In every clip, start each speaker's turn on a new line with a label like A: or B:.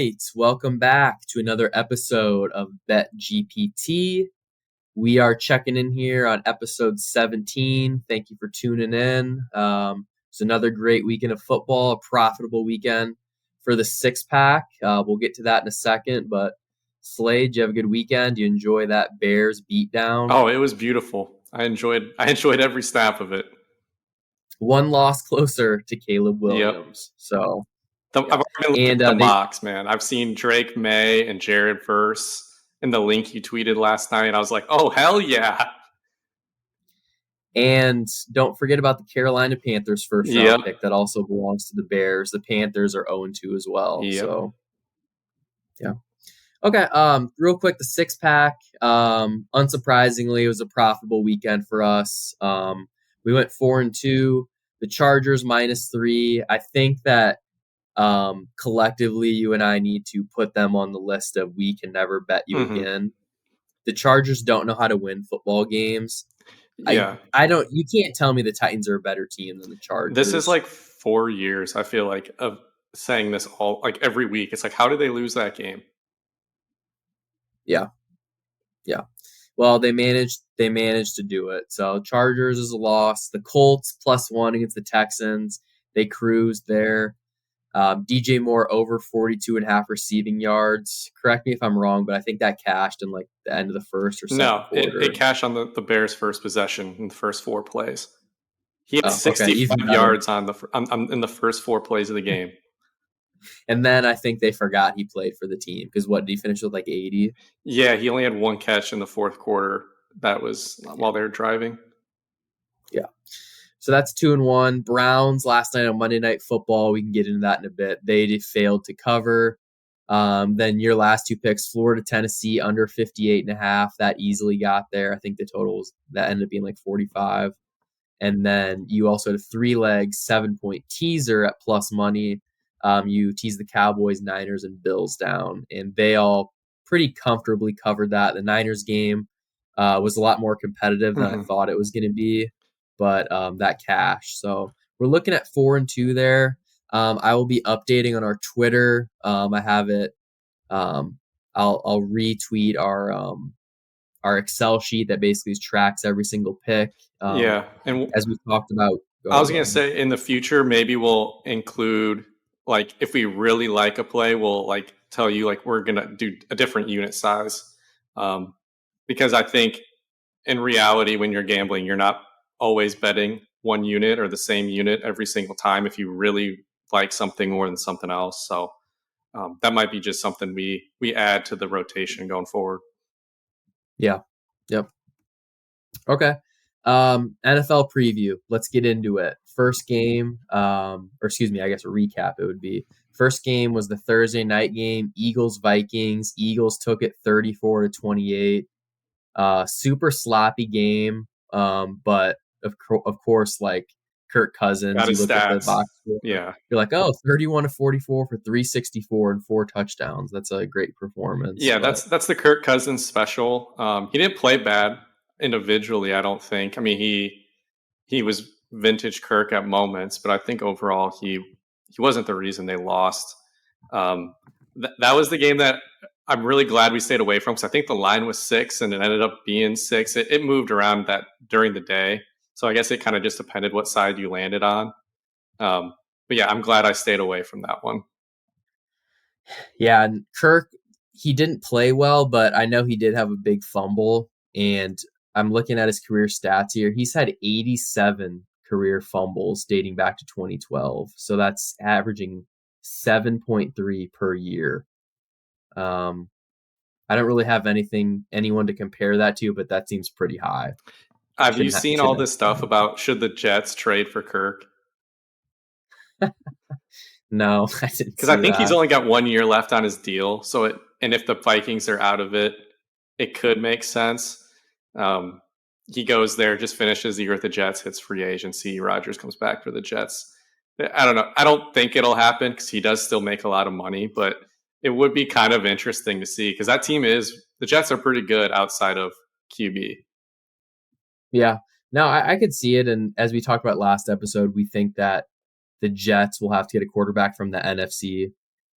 A: right. Welcome back to another episode of Bet GPT. We are checking in here on episode 17. Thank you for tuning in. It's another great weekend of football, a profitable weekend for the six pack. We'll get to that in a second. But Slade, did you have a good weekend? Do you enjoy that Bears beatdown?
B: Oh, it was beautiful. I enjoyed every snap of it.
A: One loss closer to Caleb Williams.
B: Yep.
A: So.
B: I've already been looking at the mocks, man. I've seen Drake May and Jared Verse in the link you tweeted last night. I was like, oh, hell yeah.
A: And don't forget about the Carolina Panthers first round pick that also belongs to the Bears. The Panthers are 0-2 as well.
B: Yep.
A: So, yeah. Okay, real quick, the six pack. Unsurprisingly, it was a profitable weekend for us. We went 4-2. The Chargers -3. I think that collectively, you and I need to put them on the list of we can never bet you again. The Chargers don't know how to win football games.
B: Yeah.
A: I don't. You can't tell me the Titans are a better team than the Chargers.
B: This is like 4 years, I feel like, of saying this all like every week. It's like, how did they lose that game?
A: Yeah. Well, they managed to do it. So Chargers is a loss. The Colts +1 against the Texans. They cruised there. DJ Moore over 42.5 receiving yards. Correct me if I'm wrong, but I think that cashed in like the end of the first or second quarter.
B: It cashed on the Bears' first possession in the first 4 plays. He had 65 yards in the first 4 plays of the game.
A: And then I think they forgot he played for the team because what, did he finish with like 80?
B: Yeah, he only had 1 catch in the fourth quarter. That was while they were driving.
A: Yeah. So that's 2-1. Browns last night on Monday Night Football. We can get into that in a bit. They failed to cover. Then your last 2 picks, Florida, Tennessee, under 58.5. That easily got there. I think the total that ended up being like 45. And then you also had a 3-leg 7-point teaser at plus money. You teased the Cowboys, Niners, and Bills down, and they all pretty comfortably covered that. The Niners game was a lot more competitive than I thought it was going to be. But that cash. So we're looking at 4-2 there. I will be updating on our Twitter. I have it. I'll retweet our Excel sheet that basically tracks every single pick.
B: And
A: as we talked about.
B: I was going to say in the future, maybe we'll include like if we really like a play, we'll like tell you like we're going to do a different unit size. Because I think in reality, when you're gambling, you're not always betting one unit or the same unit every single time if you really like something more than something else. So that might be just something we add to the rotation going forward.
A: Yeah. Yep. Okay. NFL preview. Let's get into it. First game, I guess a recap it would be. First game was the Thursday night game, Eagles-Vikings. Eagles took it 34-28. Super sloppy game, but of course, like Kirk Cousins,
B: got his
A: you look
B: stats.
A: at the box score,
B: yeah,
A: you're like, 31-44 for 364 and 4 touchdowns. That's a great performance.
B: Yeah, that's the Kirk Cousins special. He didn't play bad individually, I don't think. I mean, he was vintage Kirk at moments, but I think overall he wasn't the reason they lost. That was the game that I'm really glad we stayed away from because I think the line was 6 and it ended up being 6. It moved around that during the day. So I guess it kind of just depended what side you landed on. But yeah, I'm glad I stayed away from that one.
A: Yeah, and Kirk, he didn't play well, but I know he did have a big fumble. And I'm looking at his career stats here. He's had 87 career fumbles dating back to 2012. So that's averaging 7.3 per year. I don't really have anyone to compare that to, but that seems pretty high.
B: Have you seen all this stuff about should the Jets trade for Kirk?
A: No, I didn't.
B: Because I think he's only got 1 year left on his deal. So and if the Vikings are out of it, it could make sense. He goes there, just finishes the year with the Jets, hits free agency. Rodgers comes back for the Jets. I don't know. I don't think it'll happen because he does still make a lot of money, but it would be kind of interesting to see because that team the Jets are pretty good outside of QB.
A: Yeah, no, I could see it. And as we talked about last episode, we think that the Jets will have to get a quarterback from the NFC.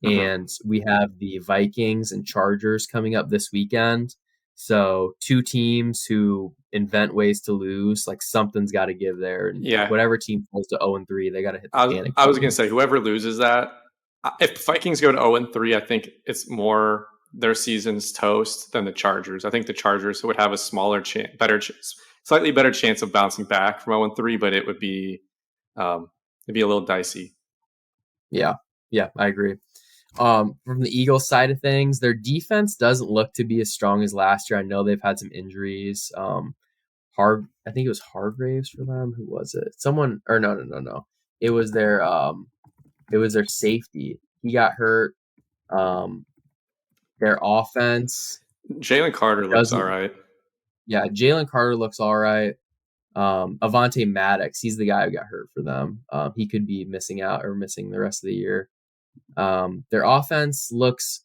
A: and we have the Vikings and Chargers coming up this weekend. So two teams who invent ways to lose, like something's got to give there. And
B: Yeah,
A: whatever team falls to 0-3, they got to hit the panic
B: I was
A: button.
B: gonna say whoever loses that, if the Vikings go to 0-3, I think it's more their season's toast than the Chargers. I think the Chargers would have a smaller chance, slightly better chance of bouncing back from 0-3, but it'd be a little dicey.
A: Yeah, I agree. From the Eagles side of things, their defense doesn't look to be as strong as last year. I know they've had some injuries. I think it was Hargraves for them. Who was it? Someone or no. It was their safety. He got hurt. Their offense.
B: Jalen Carter looks all right.
A: Yeah, Jalen Carter looks all right. Avonte Maddox, he's the guy who got hurt for them. He could be missing the rest of the year. Their offense looks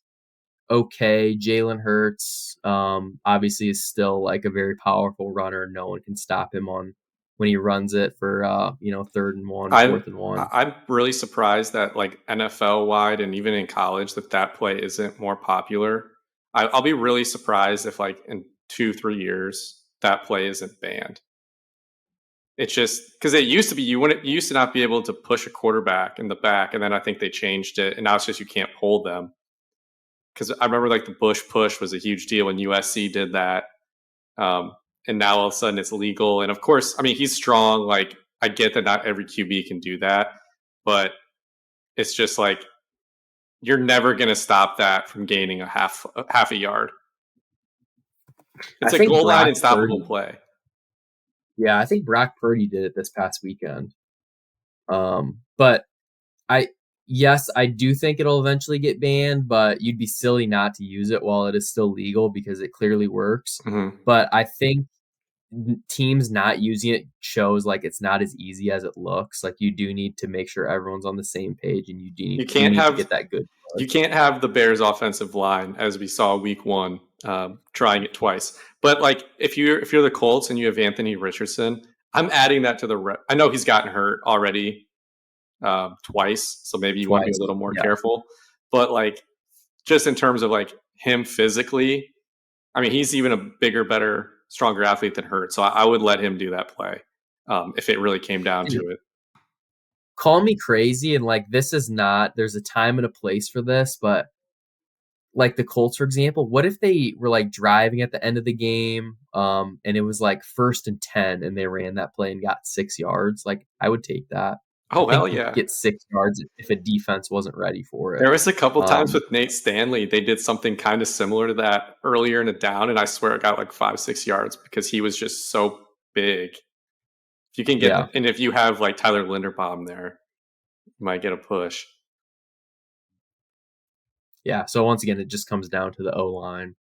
A: okay. Jalen Hurts, obviously is still like a very powerful runner. No one can stop him when he runs it for 3rd and 1, 4th and 1.
B: I'm really surprised that like NFL wide and even in college that play isn't more popular. I'll be really surprised if like in 2-3 years that play isn't banned. It's just because it used to be you used to not be able to push a quarterback in the back, and then I think they changed it, and now it's just you can't hold them. Because I remember like the Bush push was a huge deal when USC did that, and now all of a sudden it's legal. And of course, I mean he's strong. Like I get that not every QB can do that, but it's just like you're never going to stop that from gaining a half a yard. It's a goal line unstoppable play.
A: Yeah, I think Brock Purdy did it this past weekend. But I do think it'll eventually get banned, but you'd be silly not to use it while it is still legal because it clearly works.
B: Mm-hmm.
A: But I think teams not using it shows like it's not as easy as it looks. Like you do need to make sure everyone's on the same page, and you need to get that good push.
B: You can't have the Bears offensive line as we saw week 1 trying it twice. But like if you're the Colts and you have Anthony Richardson, I'm adding that to the I know he's gotten hurt already twice, so maybe you want to be a little more careful. But like just in terms of like him physically, I mean he's even a bigger, better, stronger athlete than Hurts. So I would let him do that play if it really came down to it.
A: Call me crazy, and like this is not. There's a time and a place for this, but like the Colts, for example, what if they were like driving at the end of the game, and it was like 1st and 10, and they ran that play and got 6 yards? Like I would take that.
B: Oh hell yeah!
A: Get 6 yards if a defense wasn't ready for it.
B: There was a couple times with Nate Stanley, they did something kind of similar to that earlier in a down, and I swear it got like 5-6 yards because he was just so big. If you can get, and if you have like Tyler Linderbaum there, you might get a push.
A: Yeah. So once again, it just comes down to the O-line.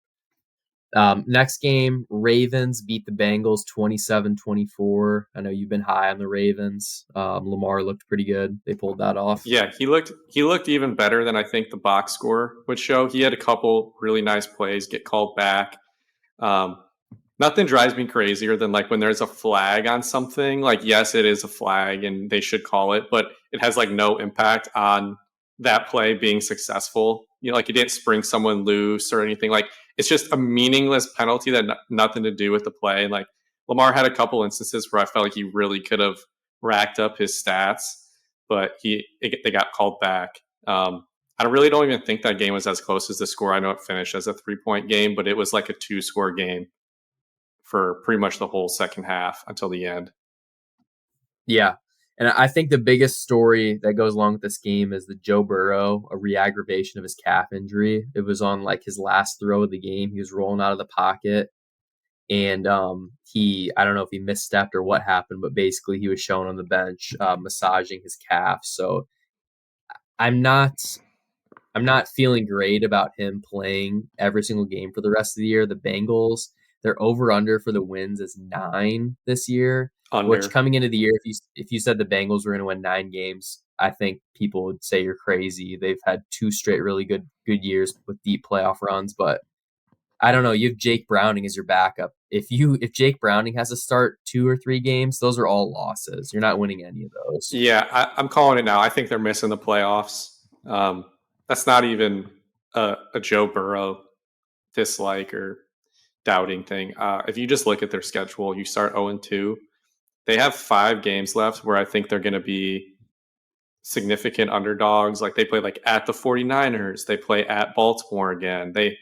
A: Next game, Ravens beat the Bengals 27-24. I know you've been high on the Ravens. Lamar looked pretty good. They pulled that off.
B: Yeah, he looked even better than I think the box score would show. He had a couple really nice plays get called back. Nothing drives me crazier than like when there's a flag on something. Like, yes, it is a flag and they should call it, but it has like no impact on that play being successful. You know, like it didn't spring someone loose or anything. Like it's just a meaningless penalty that nothing to do with the play. And like Lamar had a couple instances where I felt like he really could have racked up his stats, but they got called back. I don't even think that game was as close as the score. I know it finished as a 3-point game, but it was like a 2-score game for pretty much the whole second half until the end.
A: Yeah. And I think the biggest story that goes along with this game is the Joe Burrow, a re-aggravation of his calf injury. It was on like his last throw of the game. He was rolling out of the pocket, and I don't know if he misstepped or what happened, but basically he was shown on the bench massaging his calf. So I'm not feeling great about him playing every single game for the rest of the year. The Bengals, their over-under for the wins is 9 this year. Which coming into the year, if you said the Bengals were going to win 9 games, I think people would say you're crazy. They've had 2 straight really good years with deep playoff runs, but I don't know. You have Jake Browning as your backup. If Jake Browning has to start 2 or 3 games, those are all losses. You're not winning any of those.
B: Yeah, I'm calling it now. I think they're missing the playoffs. That's not even a Joe Burrow dislike or doubting thing. If you just look at their schedule, you start 0-2. They have 5 games left where I think they're going to be significant underdogs. Like they play like at the 49ers, they play at Baltimore again. They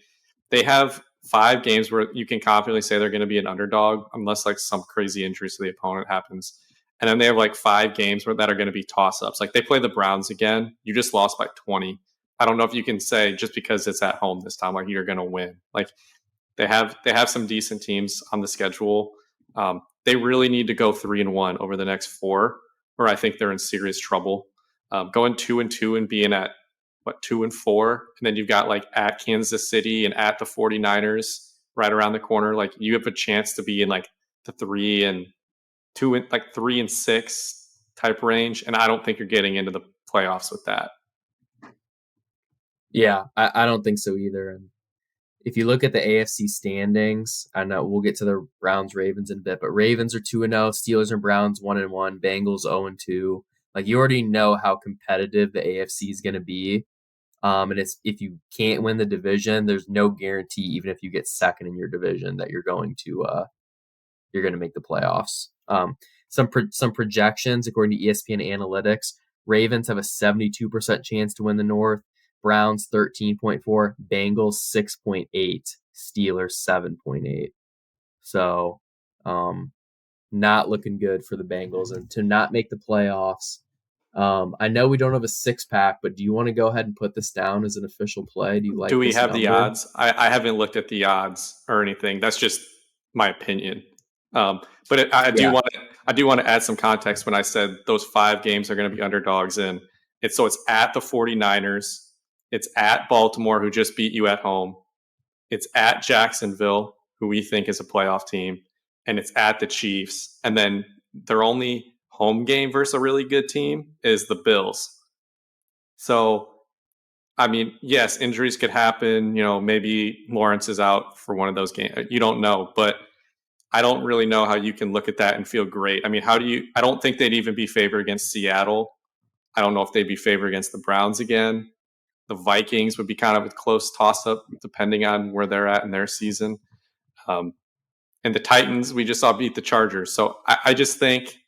B: have 5 games where you can confidently say they're going to be an underdog unless like some crazy injury to the opponent happens. And then they have like 5 games where that are going to be toss ups. Like they play the Browns again. You just lost by 20. I don't know if you can say just because it's at home this time, like you're going to win. Like they have some decent teams on the schedule. They really need to go 3-1 over the next 4, or I think they're in serious trouble. Going 2-2 and being at 2-4, and then you've got like at Kansas City and at the 49ers right around the corner. Like you have a chance to be in like the 3-2 and like 3-6 type range, and I don't think you're getting into the playoffs with that.
A: Yeah, I don't think so either. And if you look at the AFC standings, I know we'll get to the Browns Ravens in a bit, but Ravens are 2-0, Steelers and Browns 1-1, Bengals 0-2. Like you already know how competitive the AFC is going to be. And it's if you can't win the division, there's no guarantee, even if you get second in your division, that you're going to make the playoffs. Some projections according to ESPN Analytics: Ravens have a 72% chance to win the North. Browns 13.4, Bengals 6.8, Steelers 7.8. So, not looking good for the Bengals and to not make the playoffs. I know we don't have a 6-pack, but do you want to go ahead and put this down as an official play? Do you like?
B: Do we
A: this
B: have
A: number?
B: the odds? I haven't looked at the odds or anything. That's just my opinion. But I do want to add some context when I said those 5 games are going to be underdogs in. It's at the 49ers, it's at Baltimore, who just beat you at home, it's at Jacksonville, who we think is a playoff team, and it's at the Chiefs. And then their only home game versus a really good team is the Bills. So, I mean, yes, injuries could happen. You know, maybe Lawrence is out for one of those games. You don't know, but I don't really know how you can look at that and feel great. I mean, I don't think they'd even be favored against Seattle. I don't know if they'd be favored against the Browns again. The Vikings would be kind of a close toss-up depending on where they're at in their season. And the Titans, we just saw beat the Chargers. So I just think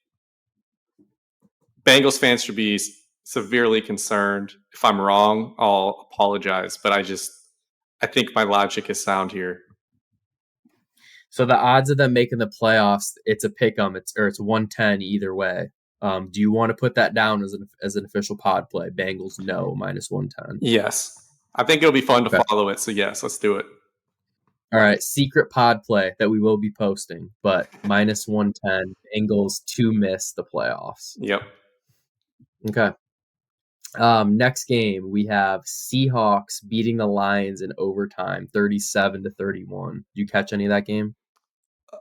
B: Bengals fans should be severely concerned. If I'm wrong, I'll apologize. But I think my logic is sound here.
A: So the odds of them making the playoffs, it's a pick 'em. It's 110 either way. Do you want to put that down as an official pod play? Bengals no -110.
B: Yes, I think it'll be fun to follow it. So yes, let's do it.
A: All right, secret pod play that we will be posting, but -110. Bengals to miss the playoffs.
B: Yep.
A: Okay. Next game we have Seahawks beating the Lions in overtime, 37-31. Did you catch any of that game?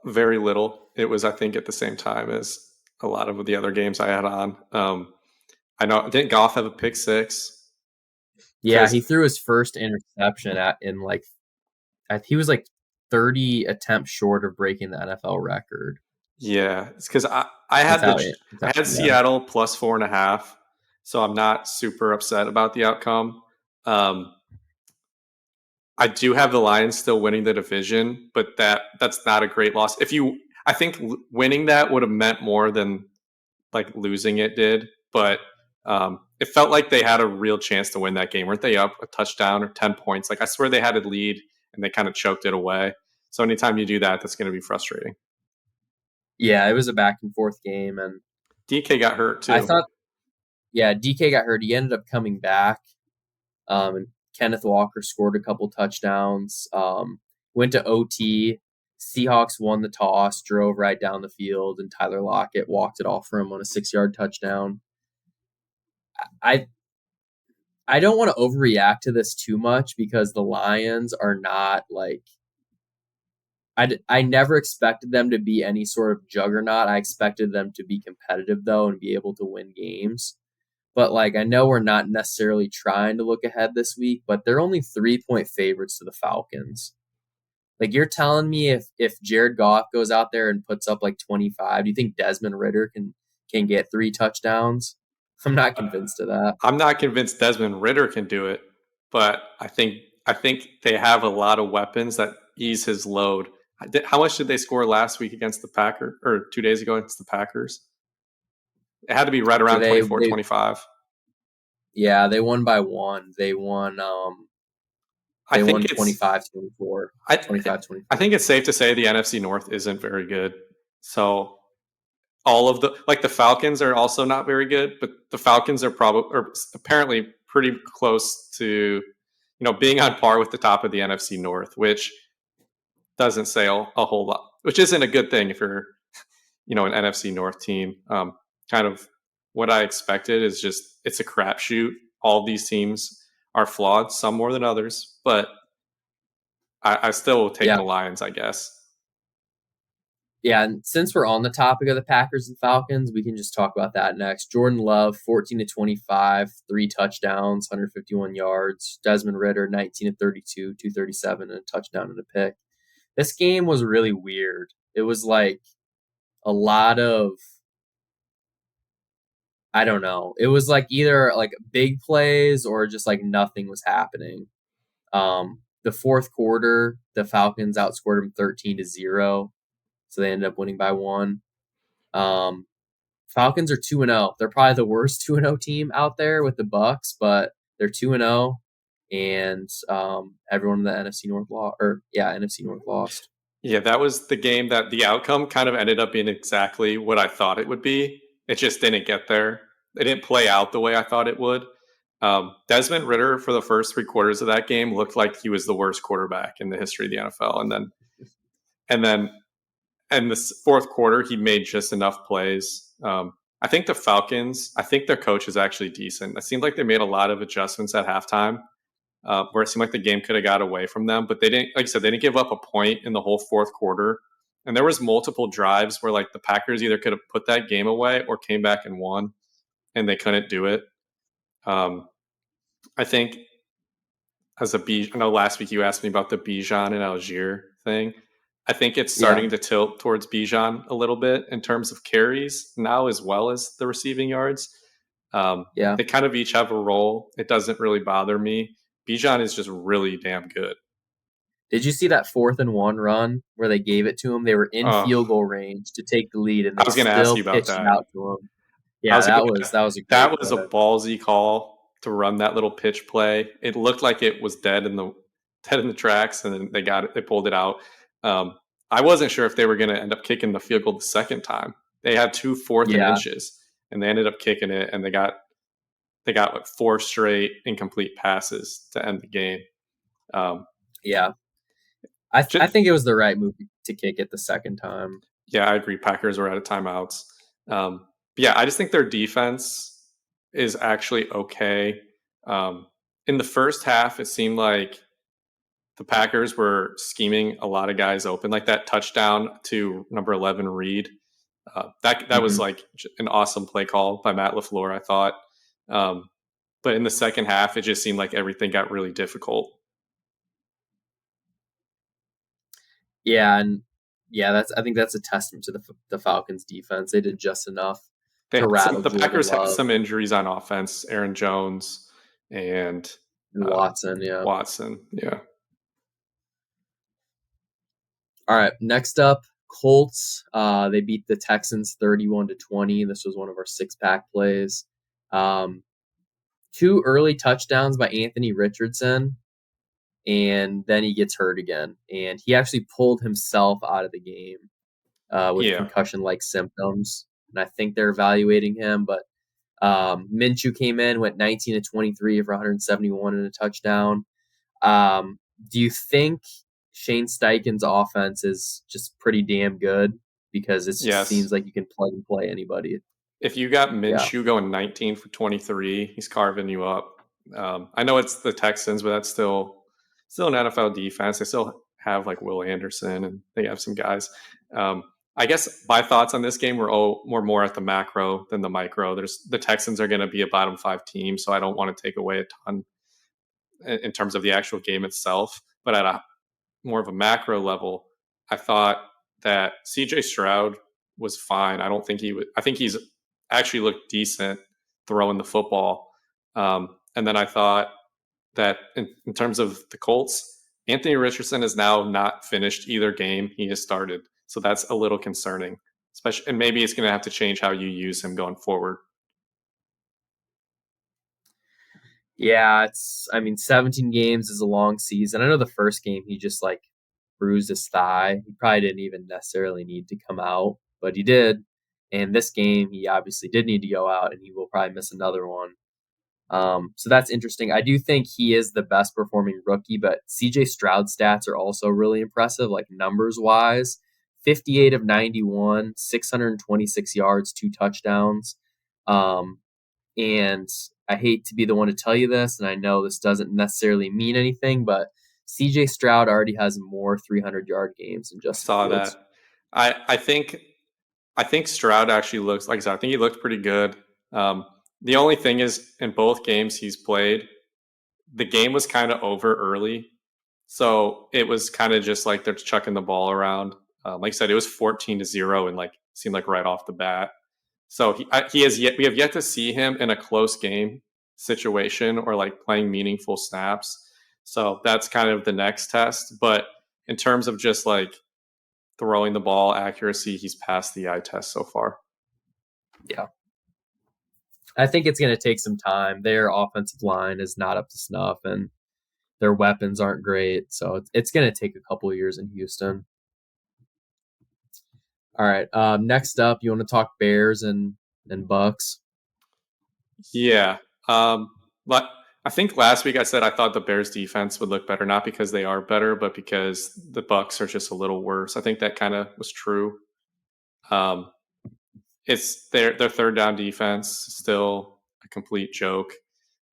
B: Very little. It was, I think, at the same time as a lot of the other games I had on. I know, didn't Goff have a pick 6?
A: Yeah, he threw his first interception he was like 30 attempts short of breaking the NFL record.
B: Yeah, it's because I had Seattle plus 4.5, so I'm not super upset about the outcome. I do have the Lions still winning the division, but that's not a great loss. I think winning that would have meant more than like losing it did, but it felt like they had a real chance to win that game. Weren't they up a touchdown or 10 points? Like I swear they had a lead and they kind of choked it away. So anytime you do that, that's going to be frustrating.
A: Yeah, it was a back and forth game, and
B: DK got hurt too.
A: DK got hurt. He ended up coming back, and Kenneth Walker scored a couple touchdowns. Went to OT. Seahawks won the toss, drove right down the field, and Tyler Lockett walked it off for him on a 6-yard touchdown. I don't want to overreact to this too much because the Lions are not like I never expected them to be any sort of juggernaut. I expected them to be competitive though and be able to win games. But like I know we're not necessarily trying to look ahead this week, but they're only 3-point favorites to the Falcons. Like you're telling me if Jared Goff goes out there and puts up like 25, do you think Desmond Ridder can get 3 touchdowns? I'm not convinced of that.
B: I'm not convinced Desmond Ridder can do it. but I think they have a lot of weapons that ease his load. How much did they score last week against the Packers, or 2 days ago against the Packers? It had to be right around
A: They
B: 24,
A: they
B: 25.
A: yeah, they won by one. They won
B: I think it's
A: 25-24,
B: I
A: 25-24.
B: I think it's safe to say the NFC North isn't very good. So all of the Falcons are also not very good, but the Falcons are probably or apparently pretty close to being on par with the top of the NFC North, which doesn't say a whole lot, which isn't a good thing if you're an NFC North team. Kind of what I expected is just it's a crapshoot. All of these teams are flawed, some more than others, but I still will take
A: Yeah.
B: the Lions, I guess.
A: Yeah, and since we're on the topic of the Packers and Falcons, we can just talk about that next. Jordan Love, 14-25, 3 touchdowns, 151 yards. Desmond Ritter, 19-32, 237, and a touchdown and a pick. This game was really weird. It was like a lot of, I don't know. It was like either like big plays or just like nothing was happening. The fourth quarter, the Falcons outscored them 13-0, so they ended up winning by one. Um, Falcons are 2-0. They're probably the worst 2-0 team out there with the Bucks, but they're 2-0, and everyone in the NFC North lost.
B: Yeah, that was the game that the outcome kind of ended up being exactly what I thought it would be. It just didn't get there. It didn't play out the way I thought it would. Desmond Ritter, for the first 3 quarters of that game, looked like he was the worst quarterback in the history of the NFL. And then, in the fourth quarter, he made just enough plays. I think the Falcons, I think their coach is actually decent. It seemed like they made a lot of adjustments at halftime, where it seemed like the game could have got away from them. But they didn't, like I said, they didn't give up a point in the whole fourth quarter. And there was multiple drives where like the Packers either could have put that game away or came back and won, and they couldn't do it. Um, I think I know last week you asked me about the Bijan and Algier thing. I think it's
A: Yeah,
B: starting to tilt towards Bijan a little bit in terms of carries now, as well as the receiving yards.
A: yeah.
B: They kind of each have a role. It doesn't really bother me. Bijan is just really damn good.
A: Did you see that 4th-and-1 run where they gave it to him? They were in
B: Oh,
A: field goal range to take the lead, and
B: I
A: they
B: was going to ask
A: still
B: you about
A: pitched it
B: that.
A: out to him.
B: I
A: Yeah,
B: was
A: that
B: gonna,
A: was that was a great
B: that was a
A: play.
B: ballsy call to run that little pitch play. It looked like it was dead in the tracks, and then they got it. They pulled it out. Um, I wasn't sure if they were going to end up kicking the field goal the second time. They had 2 fourth and
A: Yeah,
B: inches, and they ended up kicking it, and they got like 4 straight incomplete passes to end the game. Um,
A: yeah. I
B: just,
A: think it was the right move to kick it the second time.
B: yeah, I agree. Packers were out of timeouts. But yeah, I just think their defense is actually okay. Um, in the first half, it seemed like the Packers were scheming a lot of guys open, like that touchdown to number 11 Reed. That was
A: Hmm.
B: like an awesome play call by Matt LaFleur, I thought. Um, but in the second half, it just seemed like everything got really difficult.
A: Yeah, and yeah, I think that's a testament to the Falcons defense. They did just enough to rattle
B: The
A: Jordan
B: Packers had
A: Love
B: some injuries on offense, Aaron Jones and
A: and
B: uh,
A: Watson. Yeah.
B: Watson. Yeah.
A: All right, next up, Colts. They beat the Texans 31-20. This was one of our 6-pack plays. Um, 2 early touchdowns by Anthony Richardson, and then he gets hurt again. And he actually pulled himself out of the game with
B: Yeah.
A: concussion-like symptoms. And I think they're evaluating him, but Minshew came in, went 19-23 for 171 and a touchdown. Um, do you think Shane Steichen's offense is just pretty damn good? Because it just
B: Yes.
A: seems like you can plug and play anybody.
B: If you got
A: Yeah.
B: Minshew going 19 for 23, he's carving you up. I know it's the Texans, but that's still an NFL defense. They still have like Will Anderson, and they have some guys. Um, I guess my thoughts on this game were more at the macro than the micro. The Texans are going to be a bottom 5 team, so I don't want to take away a ton in terms of the actual game itself. But at a more of a macro level, I thought that CJ Stroud was fine. I don't think he would. I think he's actually looked decent throwing the football. And then I thought that in terms of the Colts, Anthony Richardson has now not finished either game he has started. So that's a little concerning, especially, and maybe it's going to have to change how you use him going forward.
A: Yeah, 17 games is a long season. I know the first game he just like bruised his thigh. He probably didn't even necessarily need to come out, but he did. And this game, he obviously did need to go out, and he will probably miss another one. So that's interesting. I do think he is the best performing rookie, but CJ Stroud's stats are also really impressive, like numbers wise. 58 of 91, 626 yards, 2 touchdowns. Um, and I hate to be the one to tell you this, and I know this doesn't necessarily mean anything, but CJ Stroud already has more 300-yard games than
B: I
A: Justin
B: saw
A: Fields.
B: that. I think Stroud actually looks like I said. I think he looked pretty good. Um, the only thing is, in both games he's played, the game was kind of over early, so it was kind of just like they're chucking the ball around. Like I said, it was 14-0, and like seemed like right off the bat. So he has yet we have yet to see him in a close game situation or like playing meaningful snaps. So that's kind of the next test. But in terms of just like throwing the ball accuracy, he's passed the eye test so far.
A: Yeah. I think it's going to take some time. Their offensive line is not up to snuff, and their weapons aren't great. So it's going to take a couple of years in Houston. All right. Next up, you want to talk Bears and Bucks?
B: Yeah. But I think last week I said I thought the Bears defense would look better, not because they are better, but because the Bucks are just a little worse. I think that kind of was true. Um, it's their third down defense still a complete joke.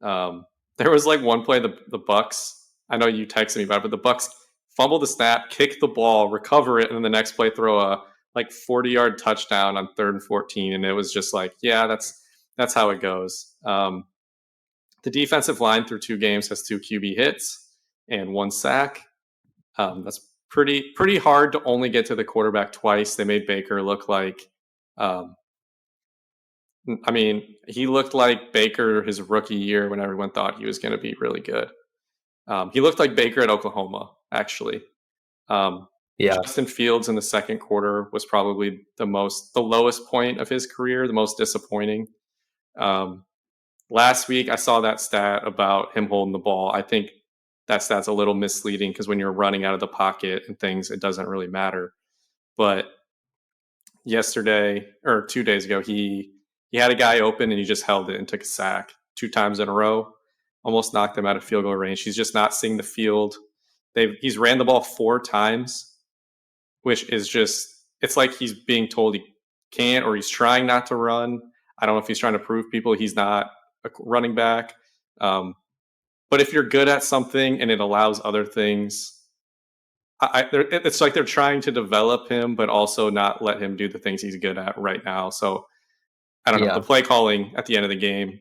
B: There was like one play the Bucks. I know you texted me about it, but the Bucks fumble the snap, kick the ball, recover it, and then the next play throw a like 40-yard touchdown on 3rd and 14, and it was just like, yeah, that's how it goes. The defensive line through 2 games has 2 QB hits and 1 sack. That's pretty hard to only get to the quarterback twice. They made Baker look like um, I mean, he looked like Baker his rookie year when everyone thought he was going to be really good. He looked like Baker at Oklahoma, actually. Um,
A: Yeah.
B: Justin Fields in the second quarter was probably the lowest point of his career, the most disappointing. Um, Last week, I saw that stat about him holding the ball. I think that stat's a little misleading because when you're running out of the pocket and things, it doesn't really matter. But yesterday or 2 days ago, he had a guy open and he just held it and took a sack 2 times in a row, almost knocked him out of field goal range. He's just not seeing the field. He's ran the ball 4 times, which is just it's like he's being told he can't or he's trying not to run. I don't know if he's trying to prove people he's not a running back. But if you're good at something and it allows other things, it's like they're trying to develop him, but also not let him do the things he's good at right now. So I don't know. The
A: Yeah.
B: play calling at the end of the game,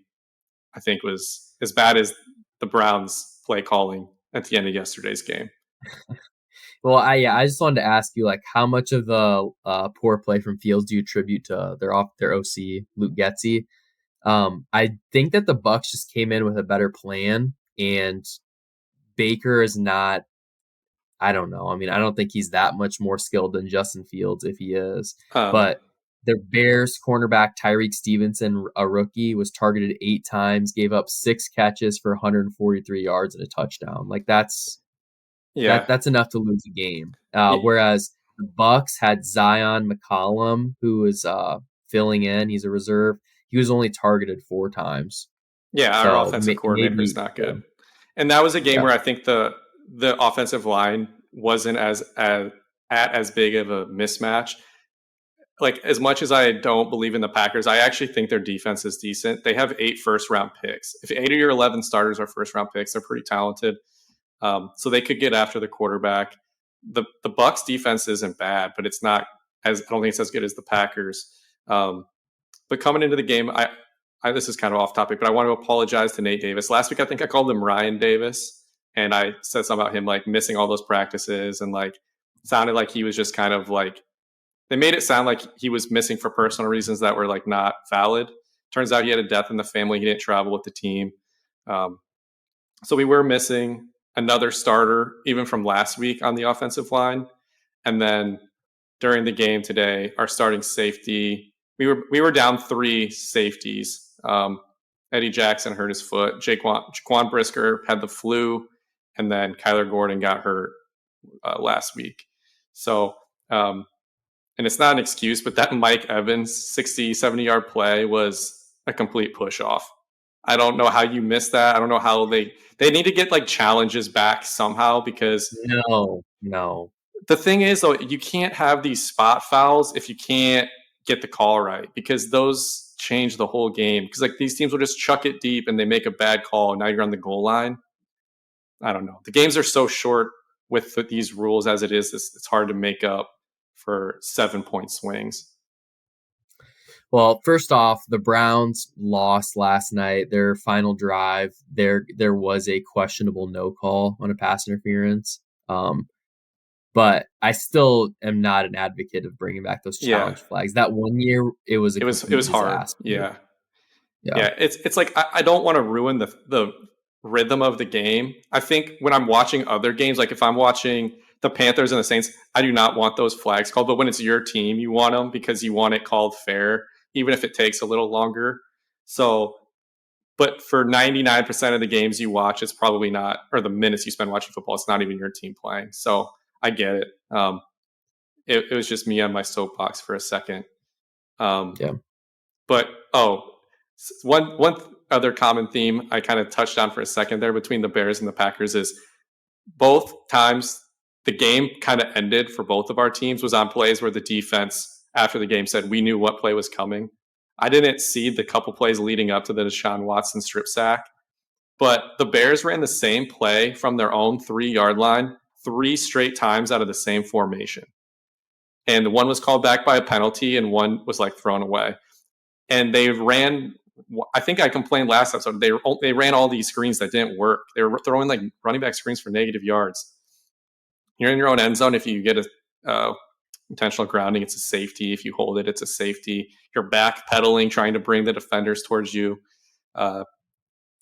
B: I think, was as bad as the Browns' play calling at the end of yesterday's game.
A: Well, I just wanted to ask you, like, how much of the poor play from Fields do you attribute to their OC Luke Getsy? I think that the Bucks just came in with a better plan, and Baker is not. I don't know. I mean, I don't think he's that much more skilled than Justin Fields if he is.
B: Um,
A: But the Bears cornerback Tyreek Stevenson, a rookie, was targeted 8 times, gave up 6 catches for 143 yards and a touchdown. Like
B: yeah,
A: that's enough to lose a game.
B: Y-
A: Whereas the Bucks had Zion McCollum, who is filling in. He's a reserve. He was only targeted 4 times.
B: yeah. Our
A: So
B: offensive coordinator is
A: maybe,
B: not
A: yeah,
B: good, and that was a game
A: yeah,
B: where I think the offensive line wasn't as at as big of a mismatch. Like as much as I don't believe in the Packers, I actually think their defense is decent. They have 8 first-round picks. If 8 of your 11 starters are first-round picks, they're pretty talented. So they could get after the quarterback. The Bucks defense isn't bad, but it's not as I don't think it's as good as the Packers. Um, but coming into the game, I this is kind of off topic, but I want to apologize to Nate Davis. Last week, I think I called him Ryan Davis, and I said something about him like missing all those practices and like sounded like he was just kind of like they made it sound like he was missing for personal reasons that were like not valid. Turns out he had a death in the family. He didn't travel with the team. Um, So we were missing another starter, even from last week on the offensive line. And then during the game today, our starting safety, we were down 3 safeties. Eddie Jackson hurt his foot. Jaquan Brisker had the flu, and then Kyler Gordon got hurt last week. So, and it's not an excuse, but that Mike Evans 60, 70-yard play was a complete push off. I don't know how you missed that. I don't know how they need to get like challenges back somehow, because
A: No.
B: the thing is, though, you can't have these spot fouls if you can't get the call right, because those change the whole game. Because like these teams will just chuck it deep and they make a bad call, and now you're on the goal line. I don't know. The games are so short with these rules as it is. It's hard to make up for 7-point swings.
A: Well, first off, the Browns lost last night. Their final drive, there was a questionable no call on a pass interference. But I still am not an advocate of bringing back those challenge flags. That one year, it was
B: hard.
A: disaster.
B: Yeah. It's like I don't want to ruin the rhythm of the game. I think when I'm watching other games, like if I'm watching the Panthers and the Saints, I do not want those flags called. But when it's your team, you want them because you want it called fair, even if it takes a little longer. So, but for 99% of the games you watch, it's probably not, or the minutes you spend watching football, it's not even your team playing. So I get it. It was just me on my soapbox for a second. But one other common theme I kind of touched on for a second there between the Bears and the Packers is both times the game kind of ended for both of our teams was on plays where the defense after the game said we knew what play was coming. I didn't see the couple plays leading up to the Deshaun Watson strip sack, but the Bears ran the same play from their own 3-yard line 3 straight times out of the same formation. And one was called back by a penalty and one was like thrown away. And they ran, I think I complained last episode, they ran all these screens that didn't work. They were throwing like running back screens for negative yards. You're in your own end zone. If you get a intentional grounding, it's a safety. If you hold it, it's a safety. You're backpedaling, trying to bring the defenders towards you.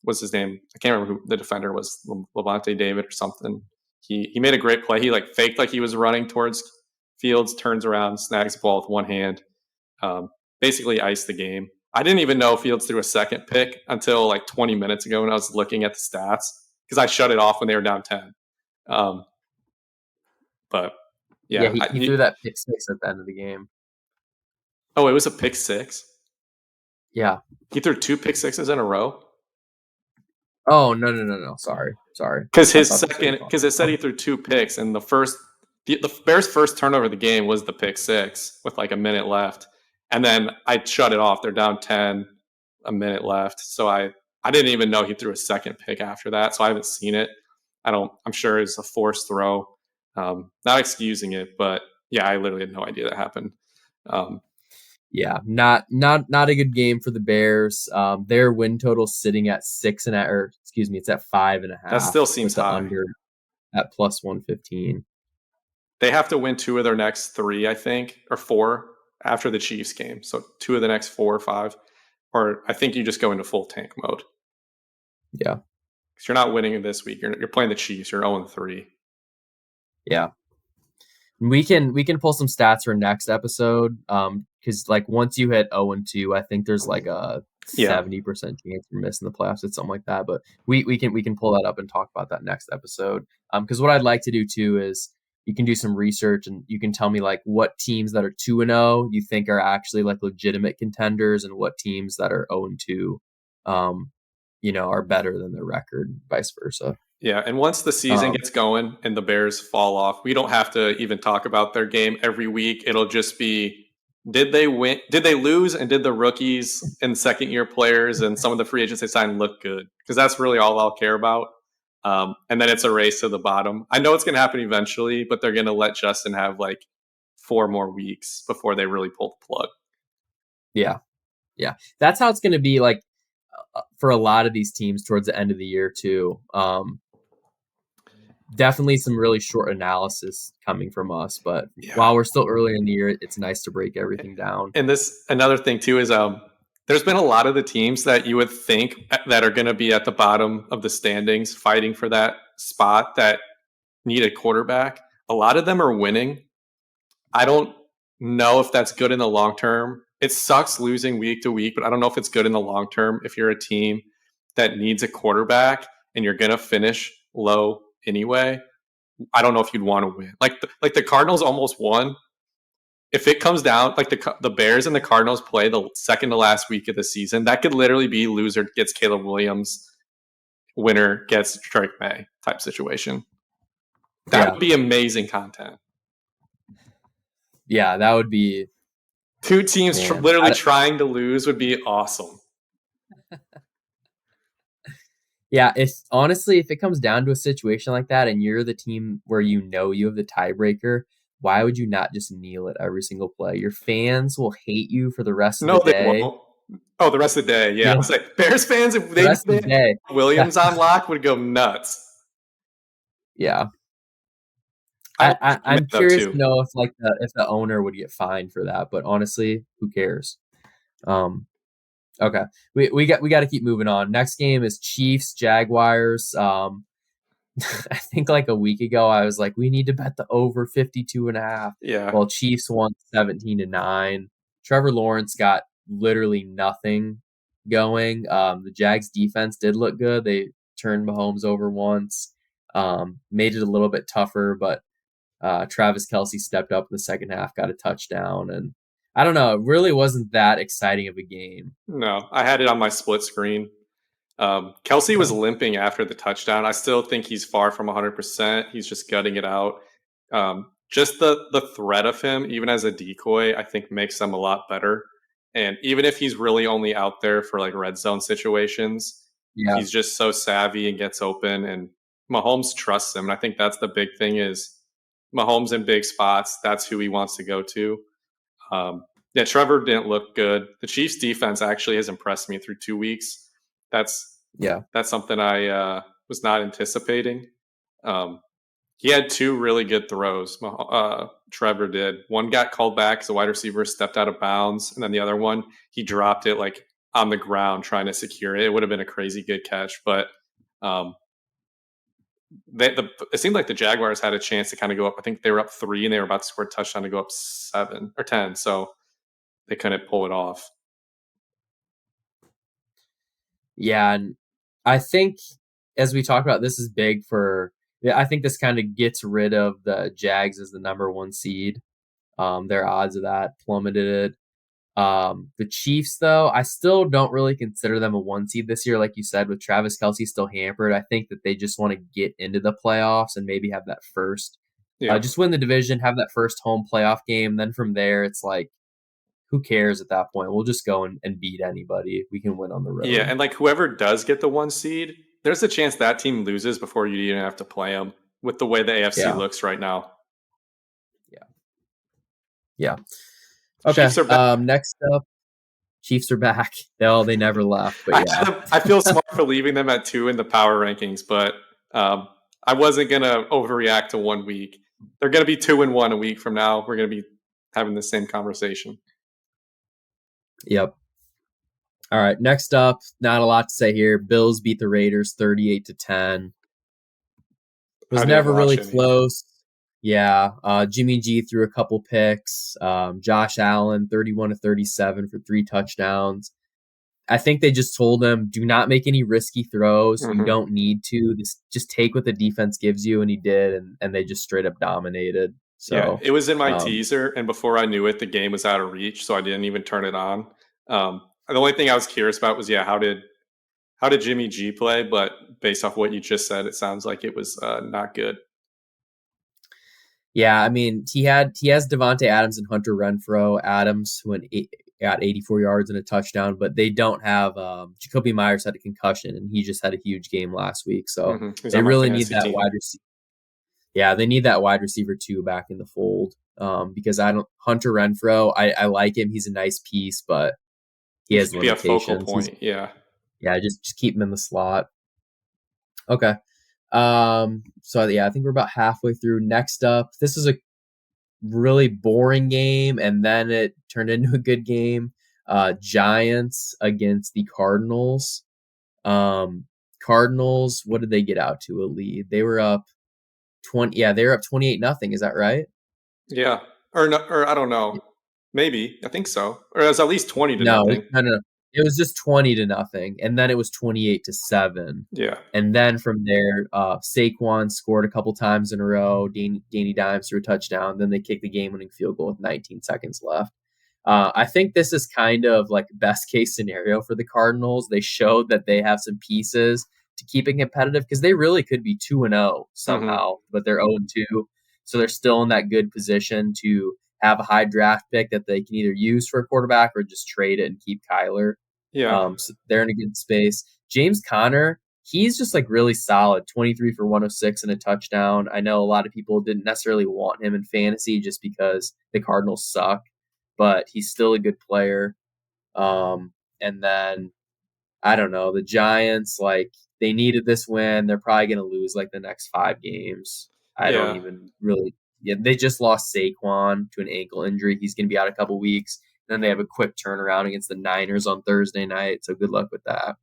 B: What's his name? I can't remember who the defender was, Levante David or something. He made a great play. He like faked like he was running towards Fields, turns around, snags the ball with one hand. Basically iced the game. I didn't even know Fields threw a second pick until like 20 minutes ago when I was looking at the stats, because I shut it off when they were down 10. But yeah,
A: he threw that pick 6 at the end of the game.
B: Oh, it was a pick 6?
A: Yeah.
B: He threw 2 pick 6s in a row?
A: Oh, no. Sorry.
B: Because it said he threw 2 picks, and the Bears' first turnover of the game was the pick 6 with like a minute left. And then I shut it off. They're down 10, a minute left. So I didn't even know he threw a second pick after that. So I haven't seen it. I'm sure it's a forced throw. Not excusing it, but yeah, I literally had no idea that happened.
A: Yeah, not a good game for the Bears. Their win total sitting at 6.5, or excuse me, it's at 5.5.
B: That still seems high.
A: Under at plus 115.
B: They have to win 2 of their next 3, I think, or 4 after the Chiefs game. So 2 of the next 4 or 5, or I think you just go into full tank mode.
A: Yeah,
B: because you're not winning this week. You're playing the Chiefs. You're 0-3.
A: Yeah. We can pull some stats for next episode. Because like once you hit 0-2, I think there's like a 70% chance you're missing the playoffs. It's something like that. But we can pull that up and talk about that next episode. Because what I'd like to do too is you can do some research and you can tell me like what teams that are 2-0 you think are actually like legitimate contenders, and what teams that are 0-2 are better than their record, vice versa.
B: Yeah, and once the season gets going and the Bears fall off, we don't have to even talk about their game every week. It'll just be, did they win? Did they lose? And did the rookies and second-year players and some of the free agents they signed look good? Because that's really all I'll care about. And then it's a race to the bottom. I know it's going to happen eventually, but they're going to let Justin have like 4 more weeks before they really pull the plug.
A: Yeah. That's how it's going to be like for a lot of these teams towards the end of the year too. Definitely some really short analysis coming from us, but while we're still early in the year, it's nice to break everything down.
B: And this another thing too is There's been a lot of the teams that you would think that are going to be at the bottom of the standings fighting for that spot that need a quarterback. A lot of them are winning. I don't know if that's good in the long term. It sucks losing week to week, but I don't know if it's good in the long term if you're a team that needs a quarterback and you're going to finish low anyway. I don't know if you'd want to win. Like the Cardinals almost won. If it comes down, like the Bears and the Cardinals play the second to last week of the season, that could literally be loser gets Caleb Williams, winner gets Drake May type situation. That would be amazing content.
A: Yeah, that would be.
B: Two teams literally trying to lose would be awesome.
A: Yeah, if it comes down to a situation like that and you're the team where you have the tiebreaker, why would you not just kneel it every single play? Your fans will hate you for the rest of the day.
B: They won't. Oh, the rest of the day, yeah. It's like Bears fans, if they had Williams on lock, would go nuts.
A: Yeah. I'm curious to know if the owner would get fined for that, but honestly, who cares? Okay, we got to keep moving on. Next game is Chiefs Jaguars. I think like a week ago I was like, we need to bet the over 52.5.
B: Yeah.
A: Well, Chiefs won 17-9. Trevor Lawrence got literally nothing going. The Jags defense did look good. They turned Mahomes over once. Made it a little bit tougher, but Travis Kelce stepped up in the second half, got a touchdown, and I don't know. It really wasn't that exciting of a game.
B: No, I had it on my split screen. Kelce was limping after the touchdown. I still think he's far from 100%. He's just gutting it out. Just the threat of him, even as a decoy, I think makes them a lot better. And even if he's really only out there for like red zone situations, he's just so savvy and gets open. And Mahomes trusts him. And I think that's the big thing is Mahomes in big spots. That's who he wants to go to. Yeah, Trevor didn't look good. The Chiefs defense actually has impressed me through 2 weeks. That's something I was not anticipating. He had two really good throws. Trevor did. One got called back because the wide receiver stepped out of bounds, and then the other one, he dropped it like on the ground trying to secure it. It would have been a crazy good catch, but it seemed like the Jaguars had a chance to kind of go up. I think they were up 3 and they were about to score a touchdown to go up 7 or 10. So they couldn't pull it off.
A: Yeah. And I think as we talked about, this is big I think this kind of gets rid of the Jags as the number 1 seed. Their odds of that plummeted. The Chiefs, though, I still don't really consider them a 1 seed this year. Like you said, with Travis Kelce still hampered, I think that they just want to get into the playoffs and maybe have that first, just win the division, have that first home playoff game. Then from there, it's like, who cares at that point? We'll just go and beat anybody. We can win on the road.
B: Yeah, and like whoever does get the 1 seed, there's a chance that team loses before you even have to play them with the way the AFC looks right now.
A: Yeah. Okay. Next up, Chiefs are back. They never left. But yeah,
B: I feel smart for leaving them at 2 in the power rankings, but I wasn't gonna overreact to 1 week. They're gonna be 2-1 a week from now. We're gonna be having the same conversation.
A: Yep. All right. Next up, not a lot to say here. Bills beat the Raiders 38-10. It was never really close. Yeah. Jimmy G threw a couple picks. Josh Allen, 31-37 for 3 touchdowns. I think they just told him, do not make any risky throws. Mm-hmm. You don't need to. Just take what the defense gives you, and he did, and they just straight up dominated. So
B: yeah, it was in my teaser, and before I knew it, the game was out of reach, so I didn't even turn it on. The only thing I was curious about was, how did Jimmy G play? But based off what you just said, it sounds like it was not good.
A: Yeah, I mean, he has Devontae Adams and Hunter Renfrow. Adams got 84 yards and a touchdown, but they don't have Jacoby Myers had a concussion, and he just had a huge game last week. So they really need that wide receiver. Yeah, they need that wide receiver too back in the fold because Hunter Renfrow, I like him. He's a nice piece, but he has limitations.
B: Be a focal point. Yeah,
A: just keep him in the slot. Okay. So yeah, I think we're about halfway through. Next up, this is a really boring game, and then it turned into a good game. Giants against the Cardinals. Cardinals, what did they get out to a lead? They were up 20. Yeah, they were up 28-0. Is that right?
B: Yeah, or no, or I don't know. Maybe I think so, or it was at least 20 to
A: No,
B: nothing.
A: no, no. It was just 20-0, and then it was 28-7.
B: Yeah,
A: And then from there, Saquon scored a couple times in a row. Danny Dimes threw a touchdown. Then they kicked the game-winning field goal with 19 seconds left. I think this is kind of like best case scenario for the Cardinals. They showed that they have some pieces to keep it competitive because they really could be 2-0
B: hmm
A: somehow, but they're 0-2. So they're still in that good position to have a high draft pick that they can either use for a quarterback or just trade it and keep Kyler.
B: yeah,
A: So they're in a good space. James Conner, he's just like really solid, 23 for 106 and a touchdown. I know a lot of people didn't necessarily want him in fantasy just because the Cardinals suck, but he's still a good player. And then I don't know, the Giants, like they needed this win. They're probably going to lose like the next 5 games. I don't
B: yeah,
A: even really. Yeah, they just lost Saquon to an ankle injury. He's going to be out a couple weeks. Then they have a quick turnaround against the Niners on Thursday night. So good luck with that.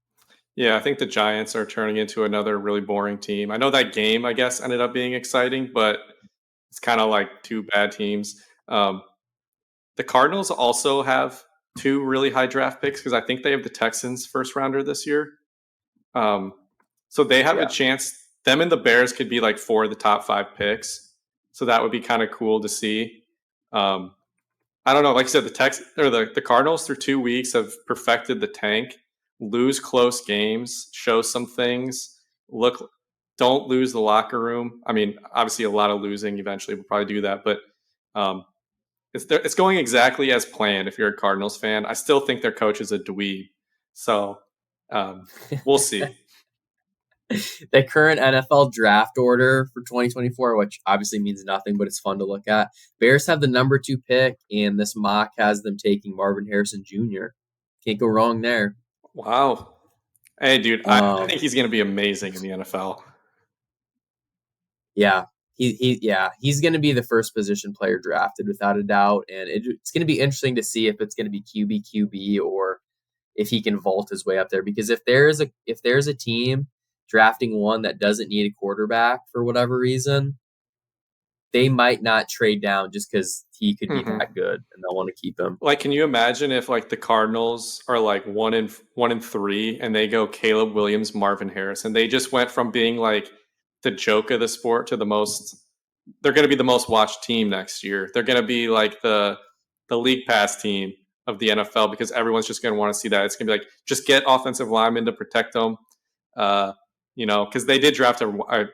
B: yeah. I think the Giants are turning into another really boring team. I know that game, I guess, ended up being exciting, but it's kind of like two bad teams. The Cardinals also have two really high draft picks because I think they have the Texans first rounder this year. Um, so they have a
A: Yeah.
B: chance. Them and the Bears could be like four of the top five picks. So that would be kind of cool to see. Um, I don't know. Like I said, the Cardinals through 2 weeks have perfected the tank. Lose close games, show some things. Don't lose the locker room. I mean, obviously, a lot of losing eventually will probably do that, but um, it's going exactly as planned. If you're a Cardinals fan, I still think their coach is a dweeb. So we'll see.
A: The current NFL draft order for 2024, which obviously means nothing, but it's fun to look at. Bears have the number 2 pick, and this mock has them taking Marvin Harrison Jr. Can't go wrong there.
B: Wow. Hey, dude, I
A: Um,
B: think he's going to be amazing in the NFL.
A: yeah, he's going to be the first position player drafted without a doubt, and it's going to be interesting to see if it's going to be QB or if he can vault his way up there. Because if there's a team drafting one that doesn't need a quarterback for whatever reason, they might not trade down just because he could be
B: hmm
A: that good and they'll want to keep him.
B: Like, can you imagine if like the Cardinals are like 1-3 and they go Caleb Williams, Marvin Harrison? They just went from being like the joke of the sport to the most. They're going to be the most watched team next year. They're going to be like the league pass team of the NFL because everyone's just going to want to see that. It's going to be like just get offensive linemen to protect them. Uh, because they did draft a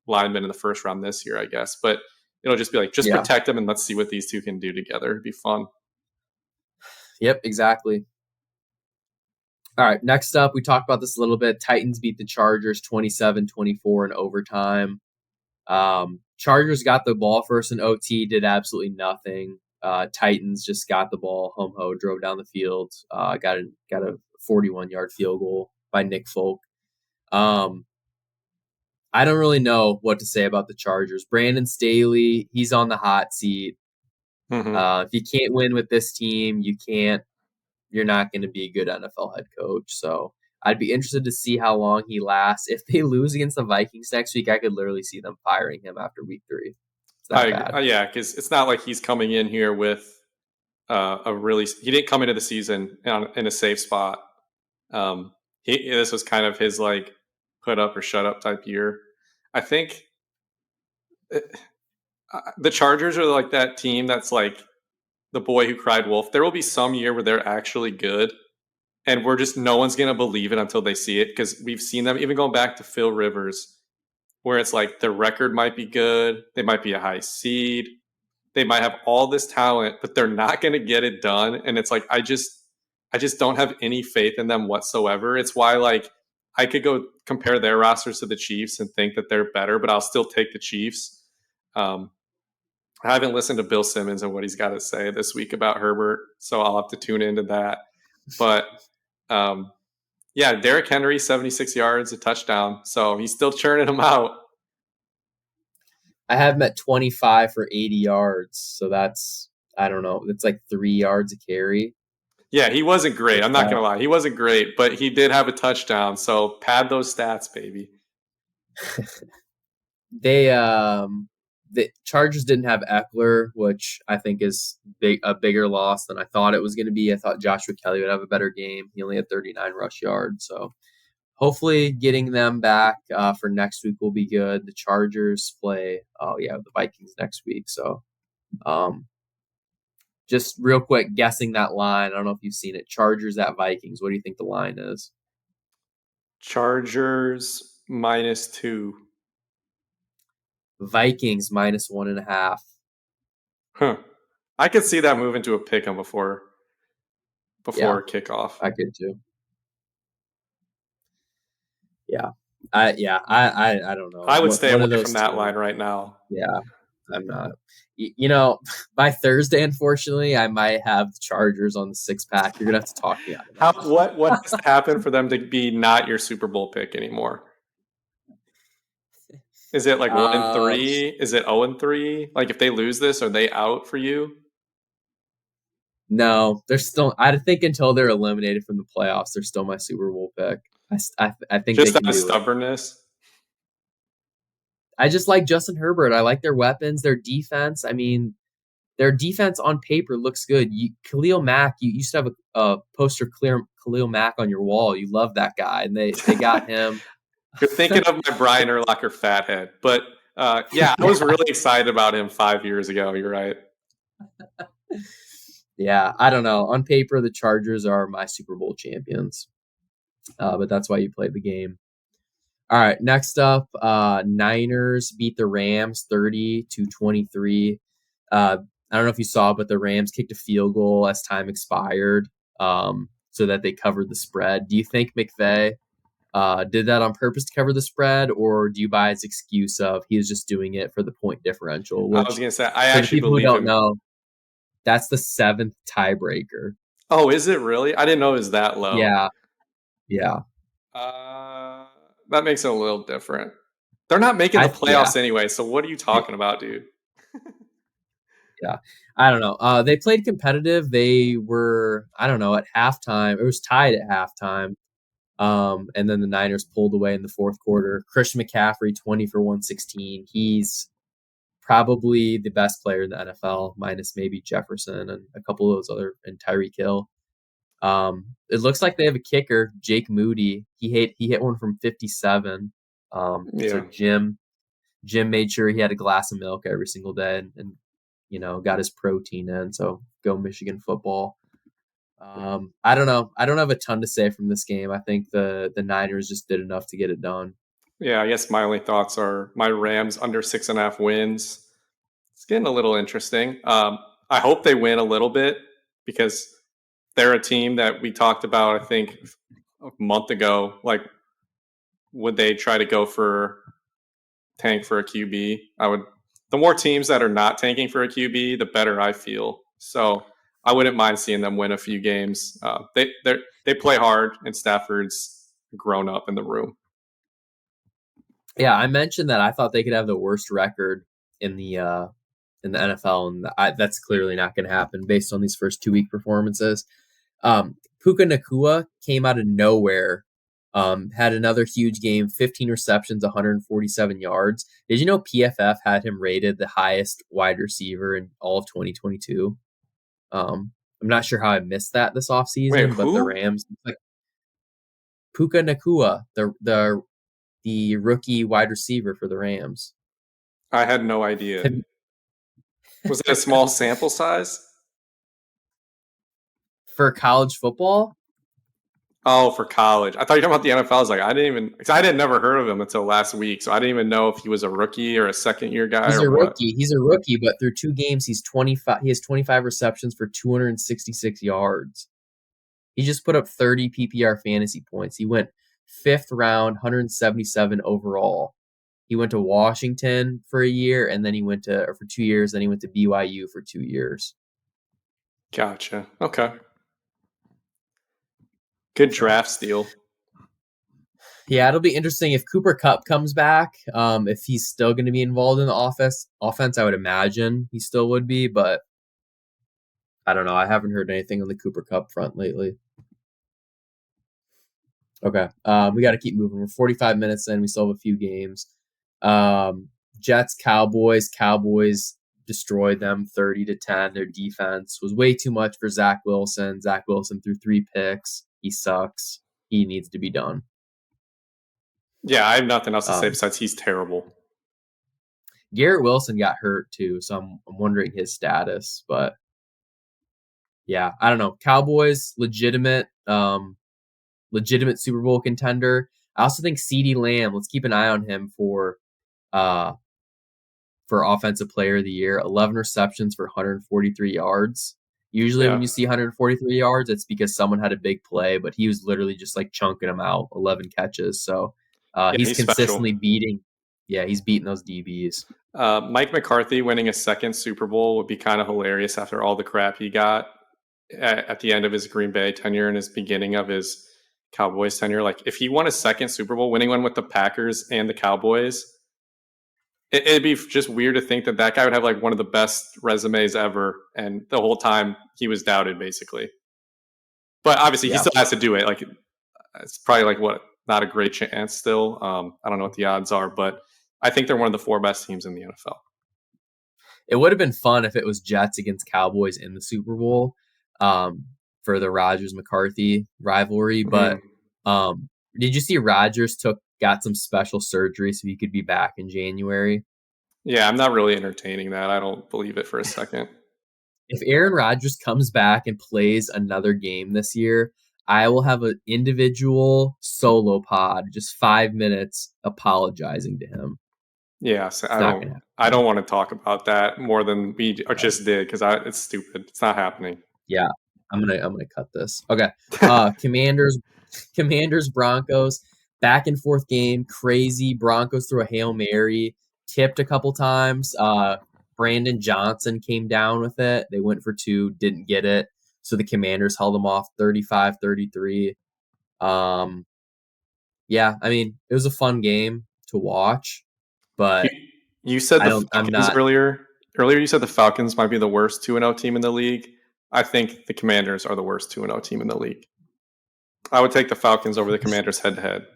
B: lineman in the first round this year, I guess, but it'll just be like just
A: Yeah.
B: protect them and let's see what these two can do together. It'd be fun.
A: Yep, exactly. All right, next up, we talked about this a little bit. Titans beat the Chargers 27-24 in overtime. Chargers got the ball first in OT, did absolutely nothing. Titans just got the ball, home ho, drove down the field, got a 41-yard field goal by Nick Folk. I don't really know what to say about the Chargers. Brandon Staley, he's on the hot seat.
B: hmm
A: If you can't win with this team, you're not going to be a good NFL head coach. So I'd be interested to see how long he lasts. If they lose against the Vikings next week, I could literally see them firing him after week 3. It's that bad.
B: Yeah, because it's not like he's coming in here with a really. He didn't come into the season in a safe spot. This was kind of his like put up or shut up type year. I think the Chargers are like that team that's like the boy who cried wolf. There will be some year where they're actually good, and we're just no one's gonna believe it until they see it because we've seen them even going back to Phil Rivers, where it's like their record might be good, they might be a high seed, they might have all this talent, but they're not gonna get it done. And it's like I just don't have any faith in them whatsoever. It's why like I could go compare their rosters to the Chiefs and think that they're better, but I'll still take the Chiefs. Um, I haven't listened to Bill Simmons and what he's got to say this week about Herbert, so I'll have to tune into that. But um, yeah, Derrick Henry, 76 yards, a touchdown. So he's still churning them out.
A: I have him at 25 for 80 yards. So that's, I don't know, it's like 3 yards a carry.
B: Yeah, he wasn't great. I'm not
A: Uh,
B: going to lie. He wasn't great, but he did have a touchdown. So pad those stats, baby.
A: they the Chargers didn't have Eckler, which I think is a bigger loss than I thought it was going to be. I thought Joshua Kelly would have a better game. He only had 39 rush yards, so hopefully getting them back for next week will be good. The Chargers play, the Vikings next week, so just real quick guessing that line. I don't know if you've seen it. Chargers at Vikings. What do you think the line is?
B: Chargers -2.
A: Vikings -1.5.
B: Huh. I could see that move into a pick 'em before
A: Yeah,
B: kickoff.
A: I could too. Yeah. I don't know.
B: I would stay
A: One of
B: away
A: those
B: from that
A: two.
B: line right now.
A: Yeah, I'm not. By Thursday, unfortunately, I might have the Chargers on the 6-pack. You're gonna have to talk me out of
B: How
A: that.
B: what has to happen for them to be not your Super Bowl pick anymore? Is it like 1-3? Is it 0-3? Like if they lose this, are they out for you?
A: No, they're still. I think until they're eliminated from the playoffs, they're still my Super Bowl pick. I think they
B: Just
A: can
B: out of
A: do it.
B: stubbornness?
A: I just like Justin Herbert. I like their weapons, their defense. I mean, their defense on paper looks good. Khalil Mack, you used to have a poster of Khalil Mack on your wall. You love that guy, and they got him.
B: You're thinking of my Brian Urlacher fathead. But yeah, I was really excited about him 5 years ago. You're right.
A: Yeah, I don't know. On paper, the Chargers are my Super Bowl champions, but that's why you play the game. All right, next up, Niners beat the Rams 30-23. I don't know if you saw, but the Rams kicked a field goal as time expired, so that they covered the spread. Do you think McVay did that on purpose to cover the spread, or do you buy his excuse of he was just doing it for the point differential?
B: I was
A: Which,
B: going to say, I
A: for the
B: actually
A: people who
B: believe
A: don't
B: him.
A: know, that's the 7th tiebreaker.
B: Oh, is it really? I didn't know it was that low.
A: Yeah.
B: That makes it a little different. They're not making the
A: Yeah.
B: playoffs anyway, so what are you talking about, dude?
A: Yeah. I don't know. They played competitive. They were, I don't know, at halftime. It was tied at halftime. And then the Niners pulled away in the fourth quarter. Christian McCaffrey, 20 for 116. He's probably the best player in the NFL, minus maybe Jefferson and a couple of those other, and Tyreek Hill. It looks like they have a kicker, Jake Moody. He hit one from 57. So
B: Yeah.
A: Jim made sure he had a glass of milk every single day and got his protein in. So go Michigan football. I don't know. I don't have a ton to say from this game. I think the Niners just did enough to get it done.
B: Yeah, I guess my only thoughts are my Rams under 6.5 wins. It's getting a little interesting. I hope they win a little bit because they're a team that we talked about, I think, a month ago. Like, would they try to tank for a QB? The more teams that are not tanking for a QB, the better I feel. So I wouldn't mind seeing them win a few games. They play hard, and Stafford's grown up in the room.
A: Yeah, I mentioned that I thought they could have the worst record in the NFL, and that's clearly not going to happen based on these first 2-week performances. Puka Nacua came out of nowhere, had another huge game, 15 receptions, 147 yards. Did you know PFF had him rated the highest wide receiver in all of 2022? I'm not sure how I missed that this
B: Wait,
A: offseason, but the
B: who?
A: Rams, like Puka Nacua, the rookie wide receiver for the Rams.
B: I had no idea. Was it a small sample size?
A: For college football?
B: Oh, for college. I thought you were talking about the NFL. I was like, because I had never heard of him until last week. So I didn't even know if he was a rookie or a second year guy
A: He's
B: or
A: a
B: what.
A: rookie. He's a rookie, but through 2 games, he's 25. He has 25 receptions for 266 yards. He just put up 30 PPR fantasy points. He went 5th round, 177 overall. He went to Washington for a year, and then for 2 years. Then he went to BYU for 2 years.
B: Gotcha. Okay. Good draft steal.
A: Yeah, it'll be interesting if Cooper Kupp comes back. If he's still going to be involved in the offense, I would imagine he still would be, but I don't know. I haven't heard anything on the Cooper Cup front lately. Okay. We got to keep moving. We're 45 minutes in. We still have a few games. Jets, Cowboys. Cowboys destroyed them 30-10. Their defense was way too much for Zach Wilson. Zach Wilson threw 3 picks. He sucks. He needs to be done.
B: Yeah, I have nothing else to say besides he's terrible.
A: Garrett Wilson got hurt too, so I'm wondering his status. But yeah, I don't know. Cowboys, legitimate Super Bowl contender. I also think CeeDee Lamb, let's keep an eye on him for Offensive Player of the Year. 11 receptions for 143 yards. Usually when you see 143 yards, it's because someone had a big play, but he was literally just like chunking them out, 11 catches. So he's consistently beating those DBs.
B: Mike McCarthy winning a second Super Bowl would be kind of hilarious after all the crap he got at the end of his Green Bay tenure and his beginning of his Cowboys tenure. Like if he won a second Super Bowl, winning one with the Packers and the Cowboys, it'd be just weird to think that guy would have like one of the best resumes ever, and the whole time he was doubted basically. But obviously he still has to do it. Like it's probably like not a great chance still. I don't know what the odds are, but I think they're one of the 4 best teams in the NFL.
A: It would have been fun if it was Jets against Cowboys in the Super Bowl for the Rodgers-McCarthy rivalry. But did you see Rodgers got some special surgery so he could be back in January?
B: Yeah, I'm not really entertaining that. I don't believe it for a second.
A: If Aaron Rodgers comes back and plays another game this year, I will have an individual solo pod, just 5 minutes apologizing to him.
B: Yeah, so I don't want to talk about that more than we just did because it's stupid. It's not happening.
A: Yeah, I'm gonna cut this. Okay, Commanders, Broncos, back and forth game, crazy. Broncos threw a Hail Mary, tipped a couple times. Brandon Johnson came down with it. They went for 2, didn't get it. So the Commanders held them off 35-33. Yeah, I mean, it was a fun game to watch, but
B: you said the Falcons earlier. Earlier you said the Falcons might be the worst 2-0 team in the league. I think the Commanders are the worst 2-0 team in the league. I would take the Falcons over the Commanders head to head.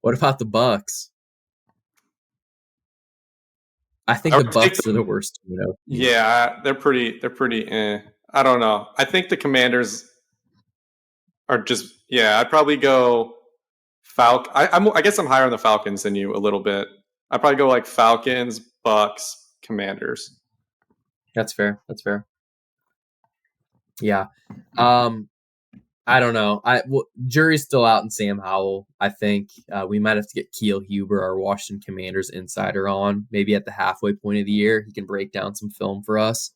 A: What about the Bucks? I think the Bucks are the worst 2-0.
B: Yeah, they're pretty I don't know. I think the Commanders are just I'd probably go I guess I'm higher on the Falcons than you a little bit. I'd probably go like Falcons, Bucks, Commanders.
A: That's fair. Yeah. I don't know. Jury's still out in Sam Howell. I think we might have to get Keel Huber, our Washington Commanders insider, on maybe at the halfway point of the year. He can break down some film for us.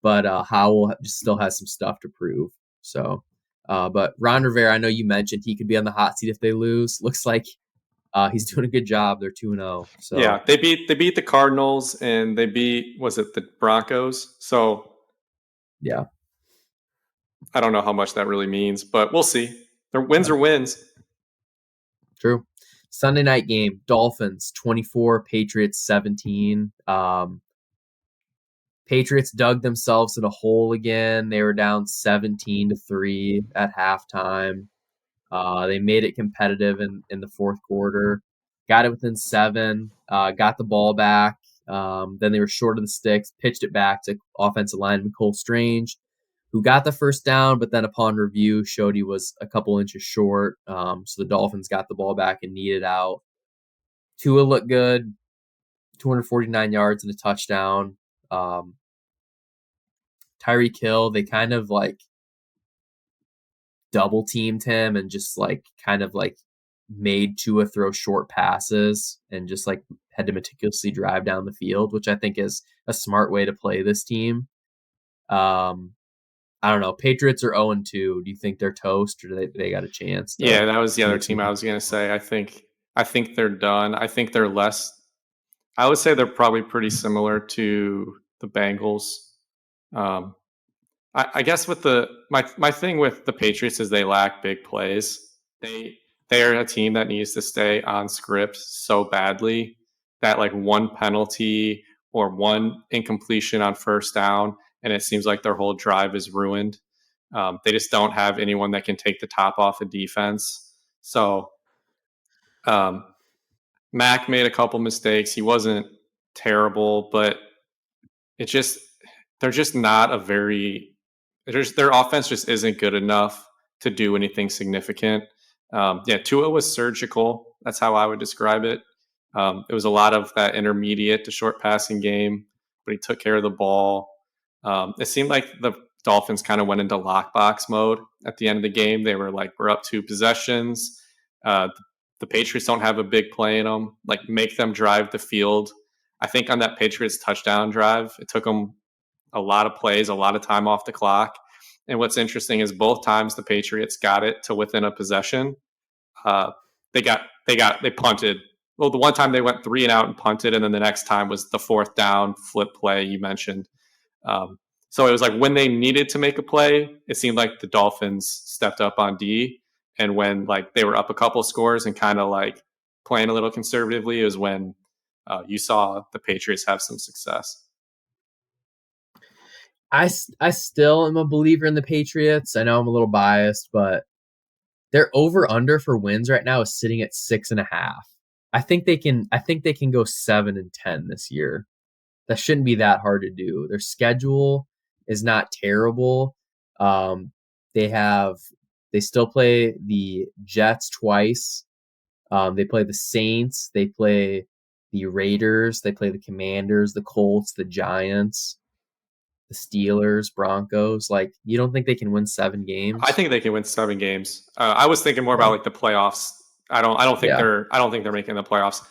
A: But Howell just still has some stuff to prove. So, but Ron Rivera, I know you mentioned he could be on the hot seat if they lose. Looks like he's doing a good job. They're 2-0. So
B: yeah, they beat the Cardinals and they beat the Broncos. So
A: yeah.
B: I don't know how much that really means, but we'll see. Their wins are wins.
A: True. Sunday night game, Dolphins 24, Patriots 17. Patriots dug themselves in a hole again. They were down 17-3 at halftime. They made it competitive in the fourth quarter. Got it within 7. Got the ball back. Then they were short of the sticks. Pitched it back to offensive lineman Cole Strange, who got the first down, but then upon review showed he was a couple inches short. So the Dolphins got the ball back and needed out. Tua looked good, 249 yards and a touchdown. Tyreek Hill, they kind of like double teamed him and just like kind of like made Tua throw short passes and just like had to meticulously drive down the field, which I think is a smart way to play this team. I don't know. Patriots are 0-2. Do you think they're toast, or do they got a chance?
B: Yeah, that was the other team I was going to say. I think they're done. I think they're less. I would say they're probably pretty similar to the Bengals. I guess with my thing with the Patriots is they lack big plays. They are a team that needs to stay on script so badly that like one penalty or one incompletion on first down and it seems like their whole drive is ruined. They just don't have anyone that can take the top off of defense. So um, Mac made a couple mistakes. He wasn't terrible, but it just they're just not a very their offense just isn't good enough to do anything significant. Yeah, Tua was surgical. That's how I would describe it. It was a lot of that intermediate to short passing game, but he took care of the ball. It seemed like the Dolphins kind of went into lockbox mode at the end of the game. They were like, we're up 2 possessions. The Patriots don't have a big play in them. Like, make them drive the field. I think on that Patriots touchdown drive, it took them a lot of plays, a lot of time off the clock. And what's interesting is both times the Patriots got it to within a possession, they punted. Well, the one time they went 3 and out and punted, and then the next time was the 4th down flip play you mentioned. So it was like when they needed to make a play, it seemed like the Dolphins stepped up on D. And when like they were up a couple scores and kind of like playing a little conservatively, is when you saw the Patriots have some success.
A: I still am a believer in the Patriots. I know I'm a little biased, but their over under for wins right now is sitting at 6.5. I think they can go 7-10 this year. That shouldn't be that hard to do. Their schedule is not terrible. They still play the Jets twice. They play the Saints. They play the Raiders. They play the Commanders, the Colts, the Giants, the Steelers, Broncos. Like, you don't think they can win 7 games?
B: I think they can win 7 games. I was thinking more about like the playoffs. I don't think they're making the playoffs.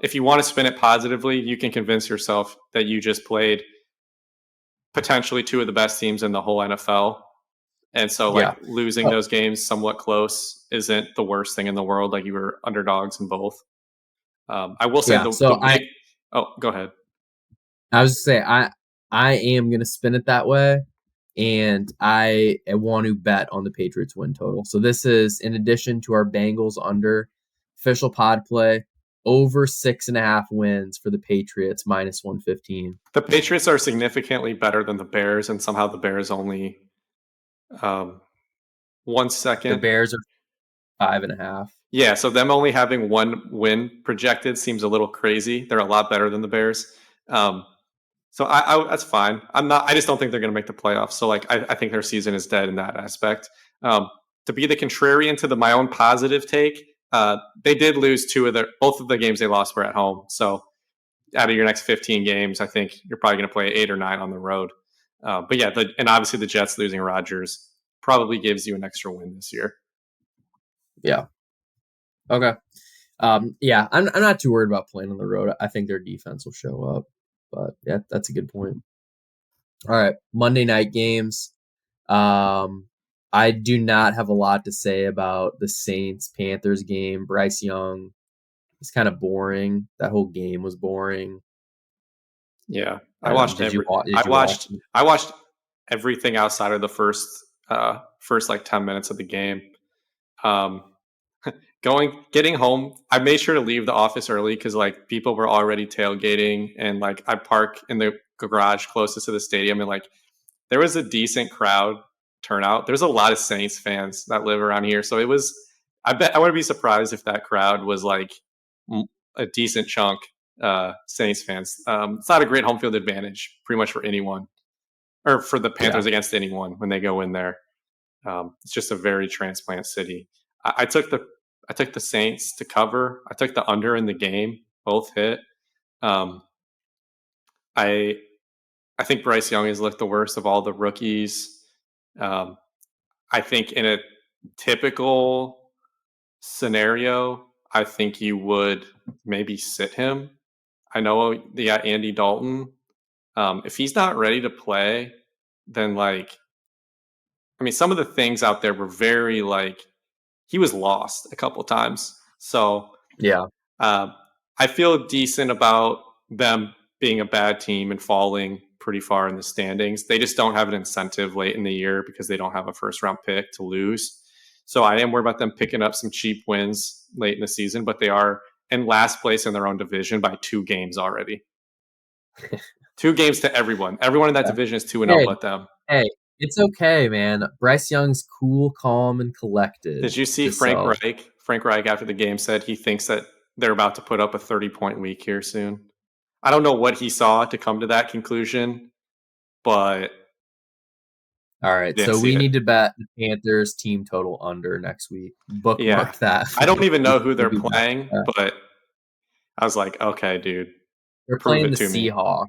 B: If you want to spin it positively, you can convince yourself that you just played potentially 2 of the best teams in the whole NFL. And so losing those games somewhat close isn't the worst thing in the world. Like, you were underdogs in both. I will say go ahead.
A: I was just saying, I am going to spin it that way, and I want to bet on the Patriots win total. So this is in addition to our Bengals under official pod play, over 6.5 wins for the Patriots, minus 115.
B: The Patriots are significantly better than the Bears, and somehow the Bears only 1 second.
A: The Bears are 5.5.
B: Yeah, so them only having 1 win projected seems a little crazy. They're a lot better than the Bears. So I that's fine. I just don't think they're going to make the playoffs. So like I think their season is dead in that aspect. To be the contrarian to my own positive take, they did lose both of the games they lost were at home. So out of your next 15 games, I think you're probably going to play 8 or 9 on the road. But yeah, and obviously the Jets losing Rodgers probably gives you an extra win this year.
A: Yeah. Okay. Yeah, I'm not too worried about playing on the road. I think their defense will show up. But yeah, that's a good point. All right, Monday night games. I do not have a lot to say about the Saints-Panthers game. Bryce Young is kind of boring. That whole game was boring.
B: Yeah, I watched everything outside of the first like 10 minutes of the game. Getting home, I made sure to leave the office early because like people were already tailgating, and like I park in the garage closest to the stadium, and like there was a decent crowd turnout. There's a lot of Saints fans that live around here, so I wouldn't be surprised if that crowd was like a decent chunk Saints fans. It's not a great home field advantage pretty much for anyone, or for the Panthers against anyone when they go in there. It's just a very transplant city. I took the Saints to cover. I took the under in the game. Both hit. I think Bryce Young has looked the worst of all the rookies. I think in a typical scenario, I think you would maybe sit him. I know they got Andy Dalton. If he's not ready to play, then like, I mean, some of the things out there were very like, he was lost a couple times. So
A: yeah,
B: I feel decent about them being a bad team and falling pretty far in the standings. They just don't have an incentive late in the year because they don't have a first round pick to lose. So I am worried about them picking up some cheap wins late in the season, but they are in last place in their own division by 2 games already. 2 games to everyone. Everyone in that division is 2-0
A: Hey,
B: but them.
A: hey, it's okay, man. Bryce Young's cool, calm, and collected.
B: Did you see Frank Reich? Frank Reich after the game said he thinks that they're about to put up a 30-point week here soon. I don't know what he saw to come to that conclusion, but
A: all right, so we need to bet the Panthers team total under next week. Bookmark that.
B: I don't even know who they're playing, but I was like, okay, dude.
A: They're playing the Seahawks.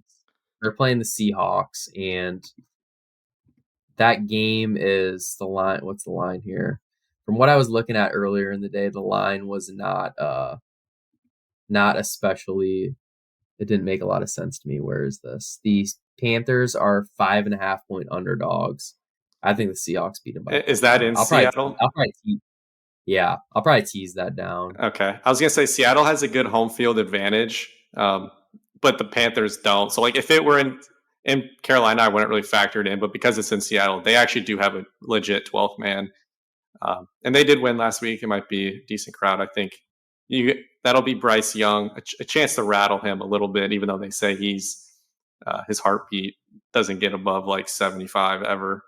A: They're playing the Seahawks, and that game is the line. What's the line here? From what I was looking at earlier in the day, the line was not especially. It didn't make a lot of sense to me. Where is this? The Panthers are 5.5-point underdogs. I think the Seahawks beat them by.
B: Is that in Seattle?
A: I'll probably tease that down.
B: Okay. I was going to say Seattle has a good home field advantage, but the Panthers don't. So, like, if it were in Carolina, I wouldn't really factor it in. But because it's in Seattle, they actually do have a legit 12th man. And they did win last week. It might be a decent crowd, I think. That'll be Bryce Young, a chance to rattle him a little bit, even though they say his heartbeat doesn't get above like 75 ever.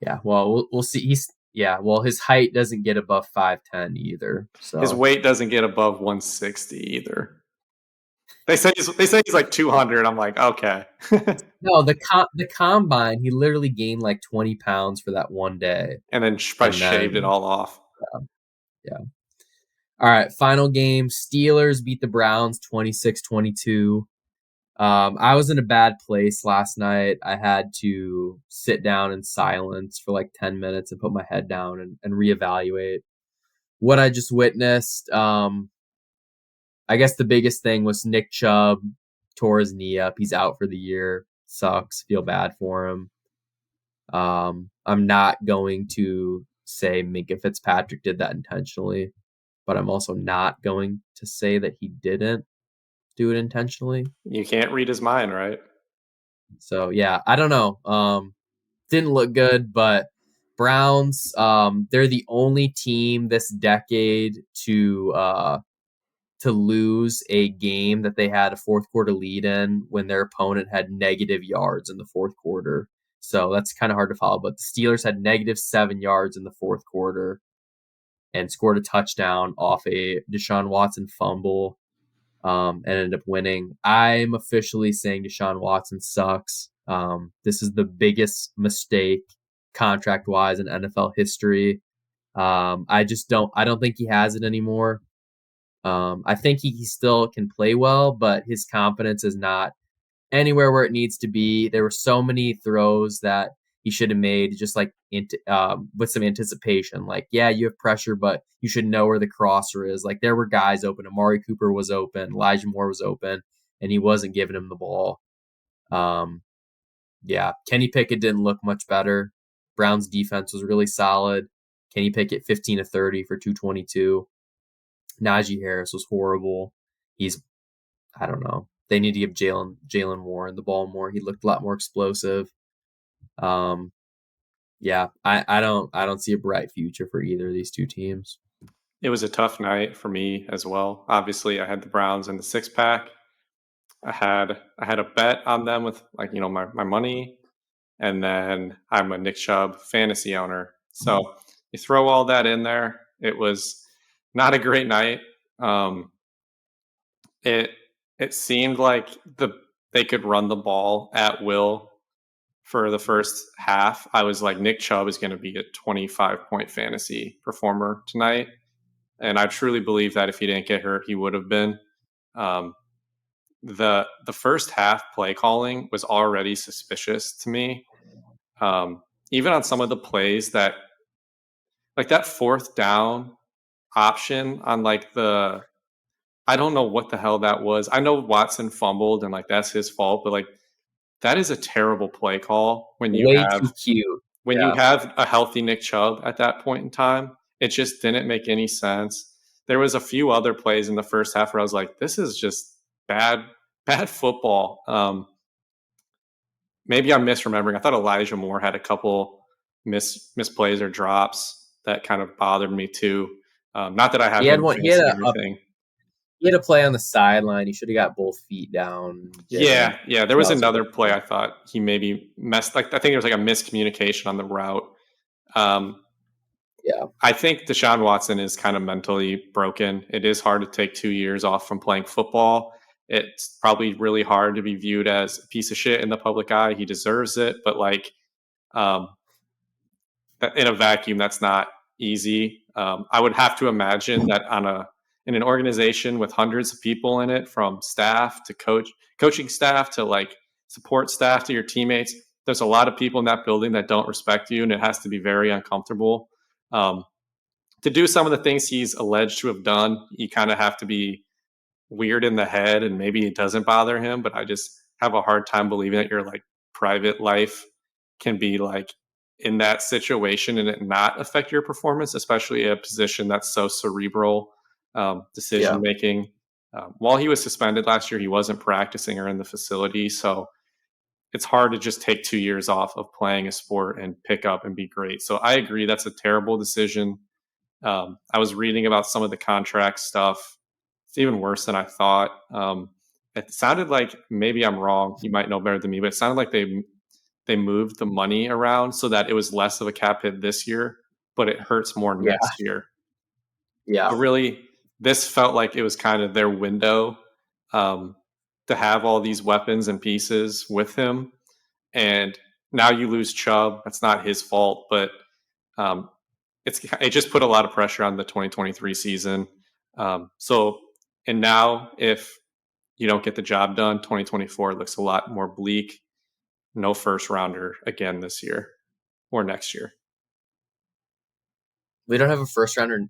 A: Yeah, well, we'll see. His height doesn't get above 5'10" either. So
B: his weight doesn't get above 160 either. They say he's like 200. I'm like, okay.
A: No, the combine, he literally gained like 20 pounds for that one day,
B: and then probably shaved it all off.
A: Yeah. All right, final game. Steelers beat the Browns 26-22. I was in a bad place last night. I had to sit down in silence for like 10 minutes and put my head down and reevaluate what I just witnessed. I guess the biggest thing was Nick Chubb tore his knee up. He's out for the year. Sucks. Feel bad for him. I'm not going to say Minka Fitzpatrick did that intentionally, but I'm also not going to say that he didn't do it intentionally.
B: You can't read his mind, right?
A: So yeah, I don't know. Didn't look good, but Browns, they're the only team this decade to lose a game that they had a fourth quarter lead in when their opponent had negative yards in the fourth quarter. So that's kind of hard to follow. But the Steelers had -7 yards in the fourth quarter and scored a touchdown off a Deshaun Watson fumble. And ended up winning. I'm officially saying Deshaun Watson sucks. This is the biggest mistake contract-wise in NFL history. I don't think he has it anymore. I think he still can play well, but his confidence is not anywhere where it needs to be. There were so many throws that he should have made just like with some anticipation. Like, yeah, you have pressure, but you should know where the crosser is. Like, there were guys open. Amari Cooper was open. Elijah Moore was open, and he wasn't giving him the ball. Yeah, Kenny Pickett didn't look much better. Brown's defense was really solid. Kenny Pickett 15 of 30 for 222. Najee Harris was horrible. I don't know. They need to give Jalen Warren the ball more. He looked a lot more explosive. Yeah, I don't see a bright future for either of these two teams.
B: It was a tough night for me as well. Obviously, I had the Browns in the 6-pack. I had a bet on them with my money, and then I'm a Nick Chubb fantasy owner. So you throw all that in there. It was not a great night. It seemed like they could run the ball at will for the first half. I was like, Nick Chubb is going to be a 25-point fantasy performer tonight. And I truly believe that if he didn't get hurt, he would have been. The first half play calling was already suspicious to me. Even on some of the plays that fourth down option on I don't know what the hell that was. I know Watson fumbled and that's his fault, but that is a terrible play call when you
A: too cute.
B: You have a healthy Nick Chubb at that point in time. It just didn't make any sense. There was a few other plays in the first half where I was like, this is just bad football. Maybe I'm misremembering. I thought Elijah Moore had a couple misplays or drops that kind of bothered me too. Not that I have
A: he had one.
B: Everything.
A: He had a play on the sideline. He should have got both feet down. Didn't.
B: Yeah. There was another play I thought he maybe messed. Like I think there was like a miscommunication on the route.
A: Yeah.
B: I think Deshaun Watson is kind of mentally broken. It is hard to take 2 years off from playing football. It's probably really hard to be viewed as a piece of shit in the public eye. He deserves it, but like um, in a vacuum, that's not easy. I would have to imagine that in an organization with hundreds of people in it, from staff to coaching staff to like support staff to your teammates, there's a lot of people in that building that don't respect you, and it has to be very uncomfortable. To do some of the things he's alleged to have done, you kind of have to be weird in the head, and maybe it doesn't bother him, but I just have a hard time believing that your like private life can be like in that situation and it not affect your performance, especially a position that's so cerebral, decision making. While he was suspended last year, he wasn't practicing or in the facility, so it's hard to just take 2 years off of playing a sport and pick up and be great. So I agree that's a terrible decision. I was reading about some of the contract stuff. It's even worse than I thought. It sounded like, maybe I'm wrong, you might know better than me, but it sounded like they moved the money around so that it was less of a cap hit this year, but it hurts more
A: Yeah.
B: next year.
A: Yeah.
B: So really, this felt like it was kind of their window to have all these weapons and pieces with him. And now you lose Chubb. That's not his fault, but um, it just put a lot of pressure on the 2023 season. And now if you don't get the job done, 2024 looks a lot more bleak. No first rounder again this year or next year.
A: We don't have a first rounder.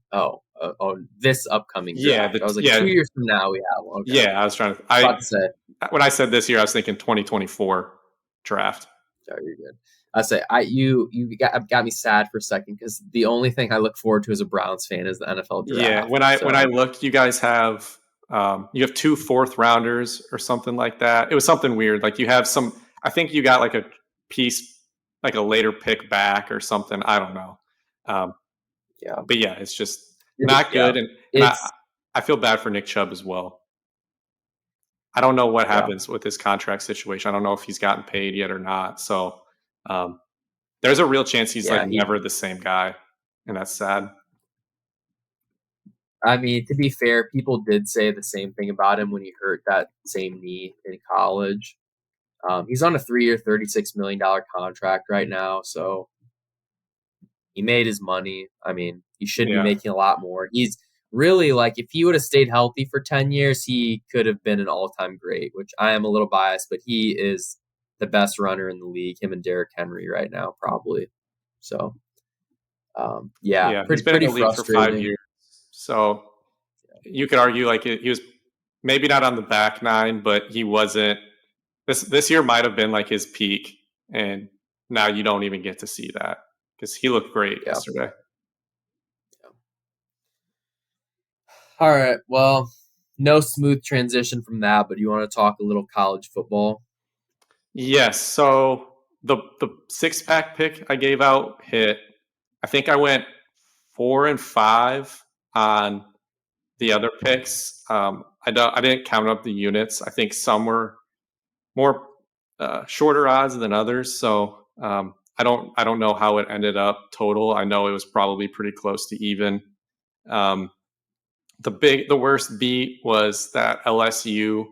A: This upcoming draft. I was like, 2 years from now we have one.
B: Okay. Yeah, I was trying to. When I said this year, I was thinking 2024 draft.
A: Oh, you're good. I say you got me sad for a second because the only thing I look forward to as a Browns fan is the NFL draft.
B: Yeah, when I looked, you guys have you have 2 fourth rounders or something like that. It was something weird. Like you have some. I think you got like a piece, like a later pick back or something. I don't know. But yeah, it's just not good, and I feel bad for Nick Chubb as well. I don't know what happens with his contract situation. I don't know if he's gotten paid yet or not. So there's a real chance he's never the same guy, and that's sad.
A: I mean, to be fair, people did say the same thing about him when he hurt that same knee in college. He's on a 3-year, $36 million contract right now, so he made his money. I mean, he should be making a lot more. He's really, like, if he would have stayed healthy for 10 years, he could have been an all-time great, which I am a little biased, but he is the best runner in the league, him and Derrick Henry right now, probably. So, pretty
B: in the league for 5 years. So you could argue like he was maybe not on the back nine, but he wasn't. This year might have been like his peak, and now you don't even get to see that because he looked great yesterday.
A: All right. Well, no smooth transition from that, but you want to talk a little college football?
B: Yes. So the 6-pack pick I gave out hit. I think I went 4 and 5 on the other picks. I didn't count up the units. I think some were more shorter odds than others. So I don't know how it ended up total. I know it was probably pretty close to even. The worst beat was that LSU.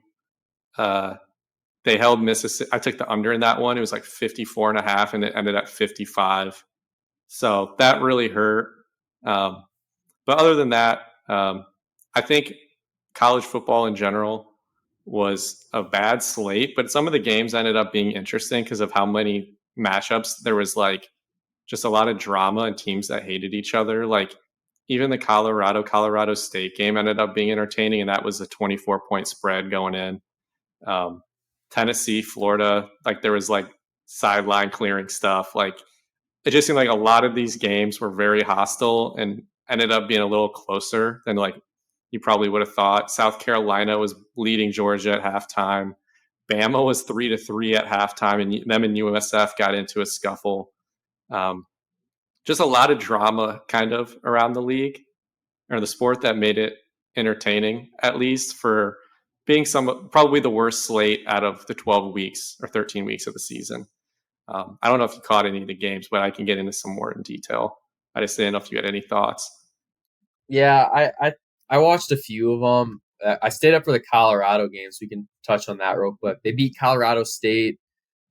B: They held Mississippi. I took the under in that one. It was like 54.5, and it ended at 55. So that really hurt. But other than that, I think college football in general was a bad slate, but some of the games ended up being interesting because of how many matchups there was. Like just a lot of drama and teams that hated each other. Like even the Colorado State game ended up being entertaining, and that was a 24-point spread going in. Tennessee, Florida, like there was like sideline clearing stuff. Like it just seemed like a lot of these games were very hostile and ended up being a little closer than like you probably would have thought. South Carolina was leading Georgia at halftime. Bama was 3-3 at halftime, and them and USF got into a scuffle. Just a lot of drama kind of around the league or the sport that made it entertaining, at least for being probably the worst slate out of the 12 weeks or 13 weeks of the season. I don't know if you caught any of the games, but I can get into some more in detail. I just didn't know if you had any thoughts.
A: Yeah, I watched a few of them. I stayed up for the Colorado games. We can touch on that real quick. They beat Colorado State.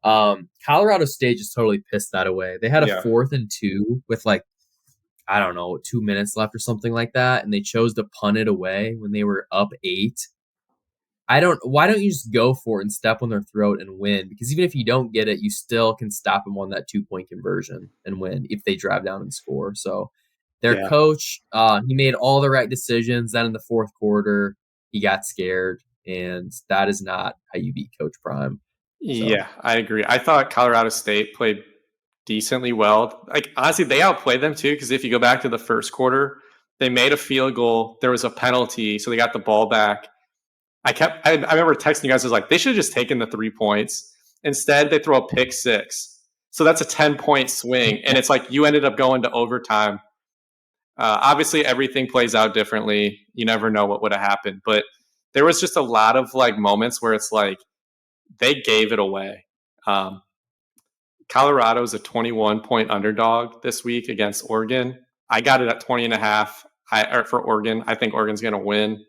A: Colorado State just totally pissed that away. They had a
B: Yeah.
A: 4th and 2 with like, I don't know, 2 minutes left or something like that, and they chose to punt it away when they were up 8. Why don't you just go for it and step on their throat and win? Because even if you don't get it, you still can stop them on that 2-point conversion and win if they drive down and score. So their
B: Yeah.
A: coach, he made all the right decisions. Then in the 4th quarter, he got scared, and that is not how you beat Coach Prime.
B: Yeah, I agree. I thought Colorado State played decently well. Like, honestly, they outplayed them too, because if you go back to the first quarter, they made a field goal. There was a penalty, so they got the ball back. I remember texting you guys, I was like, they should have just taken the 3 points. Instead, they throw a pick 6. So that's a 10-point swing. And it's like you ended up going to overtime. Obviously, everything plays out differently. You never know what would have happened. But there was just a lot of like moments where it's like they gave it away. Colorado's a 21-point underdog this week against Oregon. I got it at 20.5 for Oregon. I think Oregon's going to win.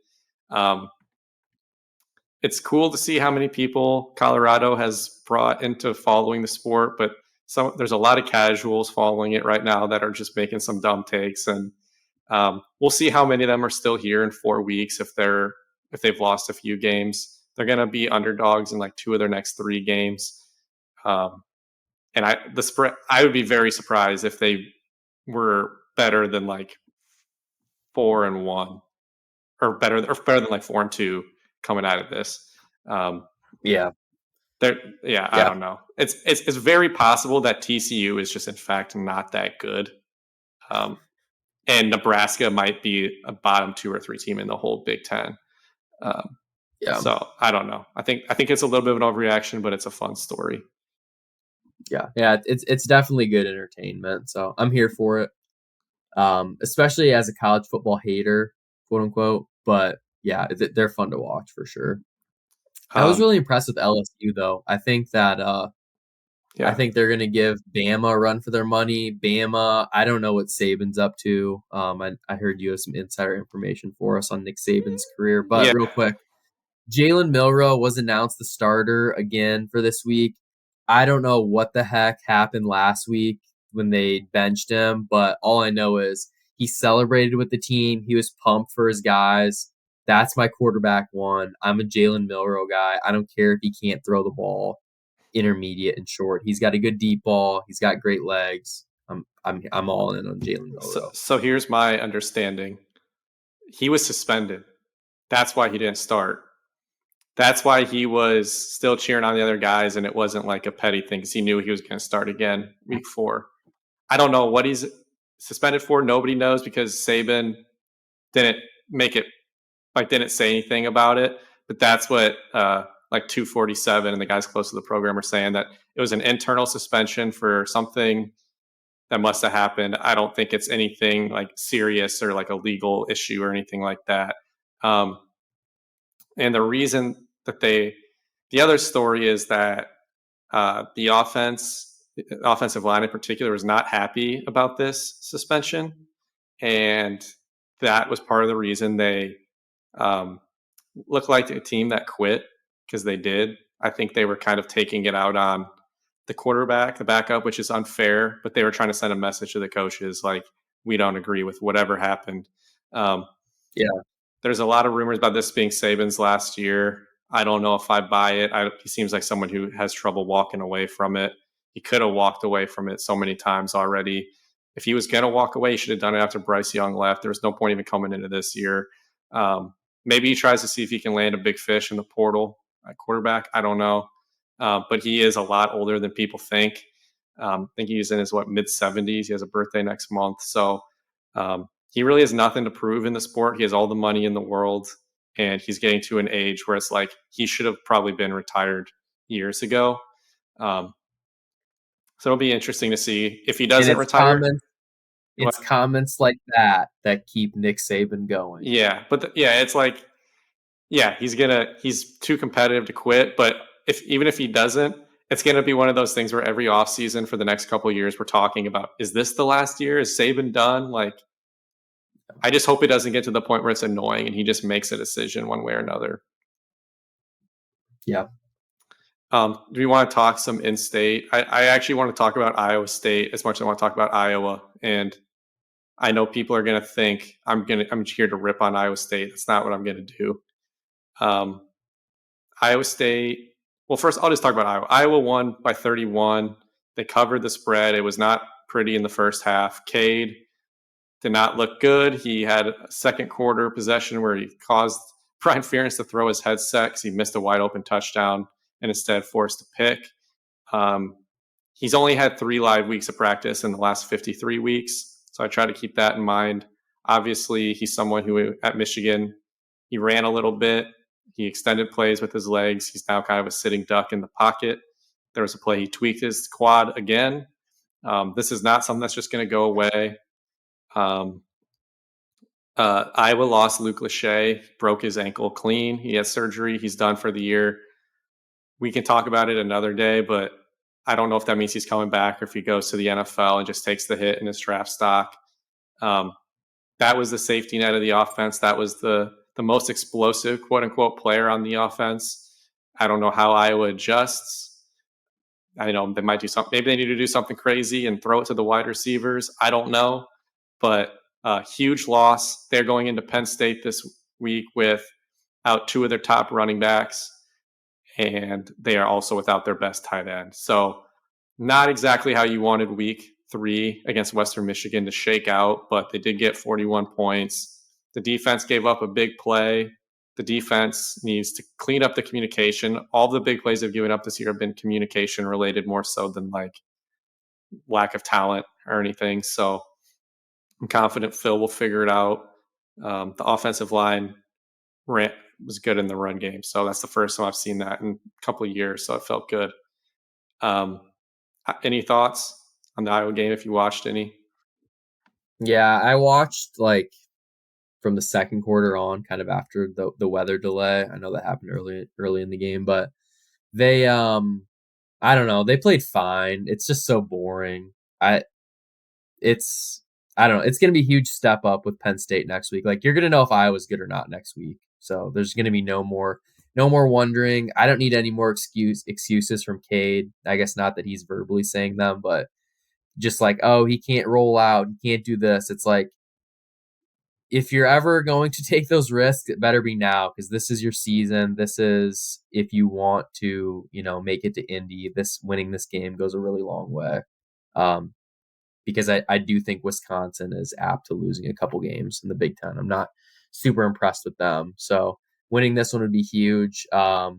B: It's cool to see how many people Colorado has brought into following the sport, but there's a lot of casuals following it right now that are just making some dumb takes, and we'll see how many of them are still here in 4 weeks. If they've lost a few games, they're going to be underdogs in like 2 of their next 3 games. And I would be very surprised if they were better than like 4-1, or better than like 4-2 coming out of this.
A: Yeah.
B: I don't know. It's very possible that TCU is just in fact not that good, and Nebraska might be a bottom 2 or 3 team in the whole Big Ten.
A: Yeah.
B: So I don't know. I think it's a little bit of an overreaction, but it's a fun story.
A: Yeah. It's definitely good entertainment. So I'm here for it. Especially as a college football hater, quote unquote. But yeah, they're fun to watch for sure. I was really impressed with LSU though. I think that I think they're gonna give Bama a run for their money. Bama, I don't know what Saban's up to. I heard you have some insider information for us on Nick Saban's career, but real quick, Jalen Milroe was announced the starter again for this week. I don't know what the heck happened last week when they benched him, but all I know is he celebrated with the team. He was pumped for his guys. That's my quarterback one. I'm a Jalen Milroe guy. I don't care if he can't throw the ball intermediate and short. He's got a good deep ball. He's got great legs. I'm all in on Jalen Milroe.
B: So here's my understanding. He was suspended. That's why he didn't start. That's why he was still cheering on the other guys, and it wasn't like a petty thing because he knew he was going to start again week 4. I don't know what he's suspended for. Nobody knows because Saban didn't say anything about it. But that's what like 247 and the guys close to the program are saying, that it was an internal suspension for something that must have happened. I don't think it's anything like serious or like a legal issue or anything like that. And the reason that the other story is that the offensive line in particular was not happy about this suspension. And that was part of the reason they looked like a team that quit, because they did. I think they were kind of taking it out on the quarterback, the backup, which is unfair, but they were trying to send a message to the coaches like, we don't agree with whatever happened. There's a lot of rumors about this being Saban's last year. I don't know if I buy it. He seems like someone who has trouble walking away from it. He could have walked away from it so many times already. If he was going to walk away, he should have done it after Bryce Young left. There was no point even coming into this year. Maybe he tries to see if he can land a big fish in the portal at quarterback. I don't know. But he is a lot older than people think. I think he's in his mid-70s. He has a birthday next month. So he really has nothing to prove in the sport. He has all the money in the world, and he's getting to an age where it's like he should have probably been retired years ago. So it'll be interesting to see if he doesn't retire.
A: It's comments like that that keep Nick Saban going.
B: Yeah, but it's like, yeah, he's too competitive to quit. But even if he doesn't, it's gonna be one of those things where every offseason for the next couple of years we're talking about, is this the last year? Is Saban done? Like, I just hope it doesn't get to the point where it's annoying and he just makes a decision one way or another.
A: Yeah.
B: Do we want to talk some in-state? I actually want to talk about Iowa State as much as I want to talk about Iowa. And I know people are going to think I'm here to rip on Iowa State. That's not what I'm going to do. Iowa State. Well, first I'll just talk about Iowa. Iowa won by 31. They covered the spread. It was not pretty in the first half. Cade did not look good. He had a second quarter possession where he caused Brian Ferentz to throw his headset because he missed a wide open touchdown and instead forced a pick. He's only had 3 live weeks of practice in the last 53 weeks. So I try to keep that in mind. Obviously, he's someone who at Michigan, he ran a little bit. He extended plays with his legs. He's now kind of a sitting duck in the pocket. There was a play he tweaked his quad again. This is not something that's just going to go away. Iowa lost Luke Lachey, broke his ankle clean. He has surgery. He's done for the year. We can talk about it another day, but I don't know if that means he's coming back or if he goes to the NFL and just takes the hit in his draft stock. That was the safety net of the offense. That was the most explosive, quote unquote, player on the offense. I don't know how Iowa adjusts. I know they might do something. Maybe they need to do something crazy and throw it to the wide receivers. I don't know, but huge loss. They're going into Penn State this week without 2 of their top running backs, and they are also without their best tight end. So not exactly how you wanted week 3 against Western Michigan to shake out, but they did get 41 points. The defense gave up a big play. The defense needs to clean up the communication. All the big plays they've given up this year have been communication related more so than like lack of talent or anything. So I'm confident Phil will figure it out. The offensive line was good in the run game. So that's the first time I've seen that in a couple of years. So it felt good. Any thoughts on the Iowa game if you watched any?
A: Yeah, I watched like from the second quarter on, kind of after the weather delay. I know that happened early in the game, but they I don't know, they played fine. It's just so boring. It's I don't know. It's going to be a huge step up with Penn State next week. Like you're going to know if Iowa's good or not next week. So there's going to be no more wondering. I don't need any more excuses from Cade. I guess not that he's verbally saying them, but just like, oh, he can't roll out, he can't do this. It's like, if you're ever going to take those risks, it better be now because this is your season. This is if you want to, make it to Indy. Winning this game goes a really long way. Because I do think Wisconsin is apt to losing a couple games in the Big Ten. I'm not super impressed with them. So winning this one would be huge. I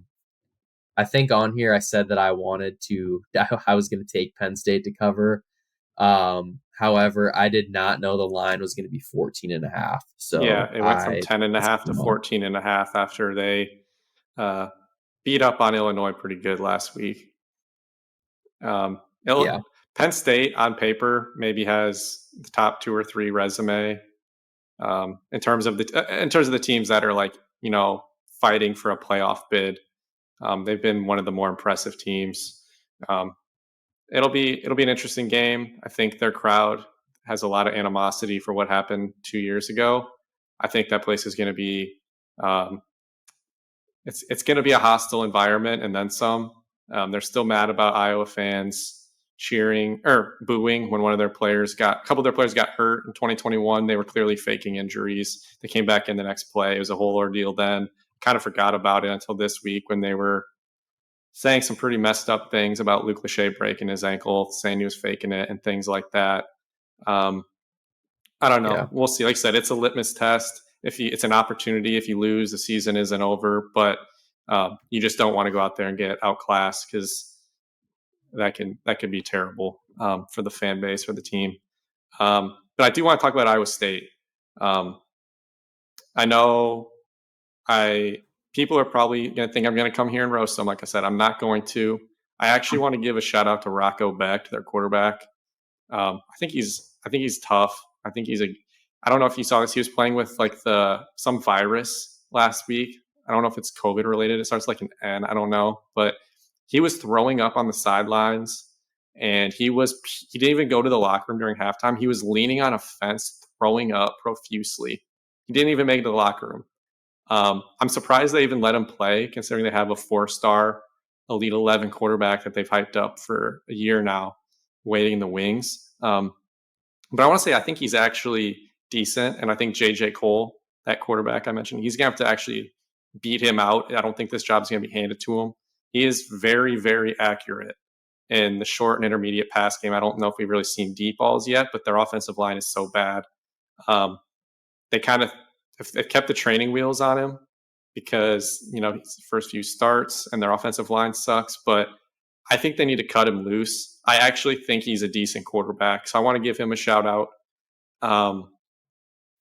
A: think on here I said that I was going to take Penn State to cover. However, I did not know the line was going to be 14.5. So
B: yeah, it went from 10.5 to 14.5 after they beat up on Illinois pretty good last week.
A: Yeah.
B: Penn State on paper maybe has the top 2 or 3 resume in terms of the teams that are like fighting for a playoff bid. They've been one of the more impressive teams. It'll be an interesting game. I think their crowd has a lot of animosity for what happened 2 years ago. I think that place is going to be it's going to be a hostile environment and then some. They're still mad about Iowa fans cheering or booing when a couple of their players got hurt in 2021. They were clearly faking injuries. They came back in the next play. It was a whole ordeal then. Kind of forgot about it until this week when they were saying some pretty messed up things about Luke Lachey breaking his ankle, saying he was faking it and things like that. I don't know. Yeah. We'll see. Like I said, it's a litmus test. It's an opportunity. If you lose, the season isn't over, but you just don't want to go out there and get outclassed because that can be terrible for the fan base, for the team. But I do want to talk about Iowa State. I know people are probably going to think I'm going to come here and roast them. Like I said, I'm not going to. I actually want to give a shout out to Rocco Becht, their quarterback. I think he's tough. I think I don't know if you saw this. He was playing with like some virus last week. I don't know if it's COVID related. It starts like an N. I don't know, but he was throwing up on the sidelines, and he didn't even go to the locker room during halftime. He was leaning on a fence, throwing up profusely. He didn't even make it to the locker room. I'm surprised they even let him play, considering they have a 4-star Elite 11 quarterback that they've hyped up for a year now, waiting in the wings. But I want to say I think he's actually decent, and I think J.J. Cole, that quarterback I mentioned, he's going to have to actually beat him out. I don't think this job is going to be handed to him. He is very, very accurate in the short and intermediate pass game. I don't know if we've really seen deep balls yet, but their offensive line is so bad. They kind of they've kept the training wheels on him because, his first few starts and their offensive line sucks, but I think they need to cut him loose. I actually think he's a decent quarterback, so I want to give him a shout out.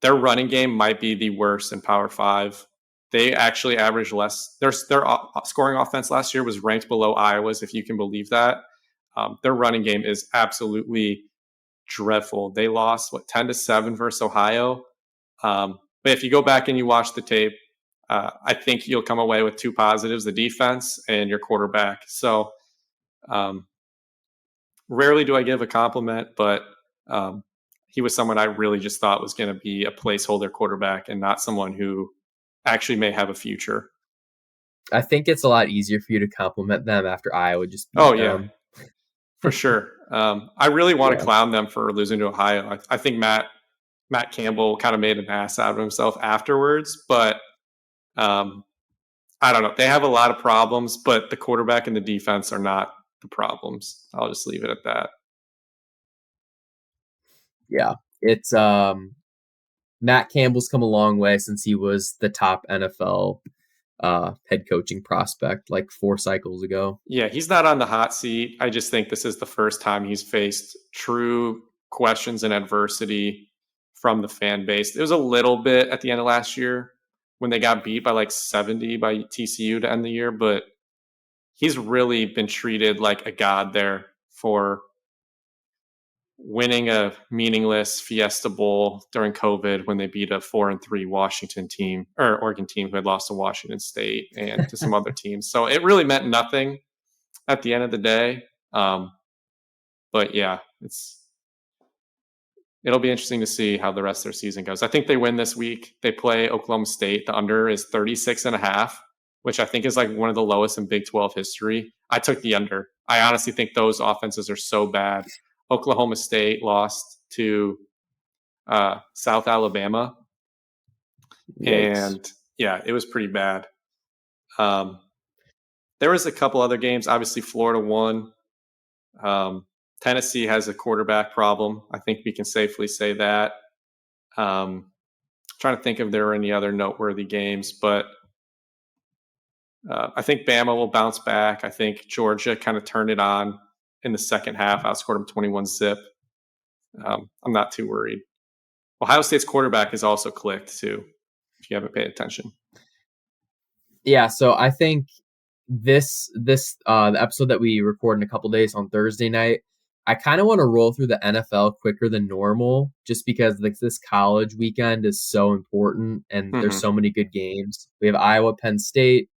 B: Their running game might be the worst in Power 5. They actually average less. Their scoring offense last year was ranked below Iowa's, if you can believe that. Their running game is absolutely dreadful. They lost 10-7 versus Ohio. But if you go back and you watch the tape, I think you'll come away with 2 positives: the defense and your quarterback. So rarely do I give a compliment, but he was someone I really just thought was going to be a placeholder quarterback and not someone who actually may have a future.
A: I think it's a lot easier for you to compliment them after Iowa just beat them.
B: Yeah, for sure. I really want to clown them for losing to Ohio. I think Matt Campbell kind of made an ass out of himself afterwards, but I don't know. They have a lot of problems, but the quarterback and the defense are not the problems. I'll just leave it at that.
A: Yeah, it's Matt Campbell's come a long way since he was the top NFL head coaching prospect like 4 cycles ago.
B: Yeah, he's not on the hot seat. I just think this is the first time he's faced true questions and adversity from the fan base. It was a little bit at the end of last year when they got beat by like 70 by TCU to end the year, but he's really been treated like a god there for winning a meaningless Fiesta Bowl during COVID when they beat a 4-3 Washington team or Oregon team who had lost to Washington State and to some other teams. So it really meant nothing at the end of the day. But yeah, it'll be interesting to see how the rest of their season goes. I think they win this week. They play Oklahoma State. The under is 36.5, which I think is like one of the lowest in Big 12 history. I took the under. I honestly think those offenses are so bad. Oklahoma State lost to South Alabama. Yikes. And yeah, it was pretty bad. There was a couple other games. Obviously, Florida won. Tennessee has a quarterback problem. I think we can safely say that. Trying to think if there were any other noteworthy games, but I think Bama will bounce back. I think Georgia kind of turned it on in the second half, outscored them 21-zip. I'm not too worried. Ohio State's quarterback has also clicked too, if you haven't paid attention.
A: Yeah, so I think this the episode that we record in a couple days on Thursday night, I kind of want to roll through the NFL quicker than normal, just because like this college weekend is so important and there's so many good games. We have Iowa, Penn State,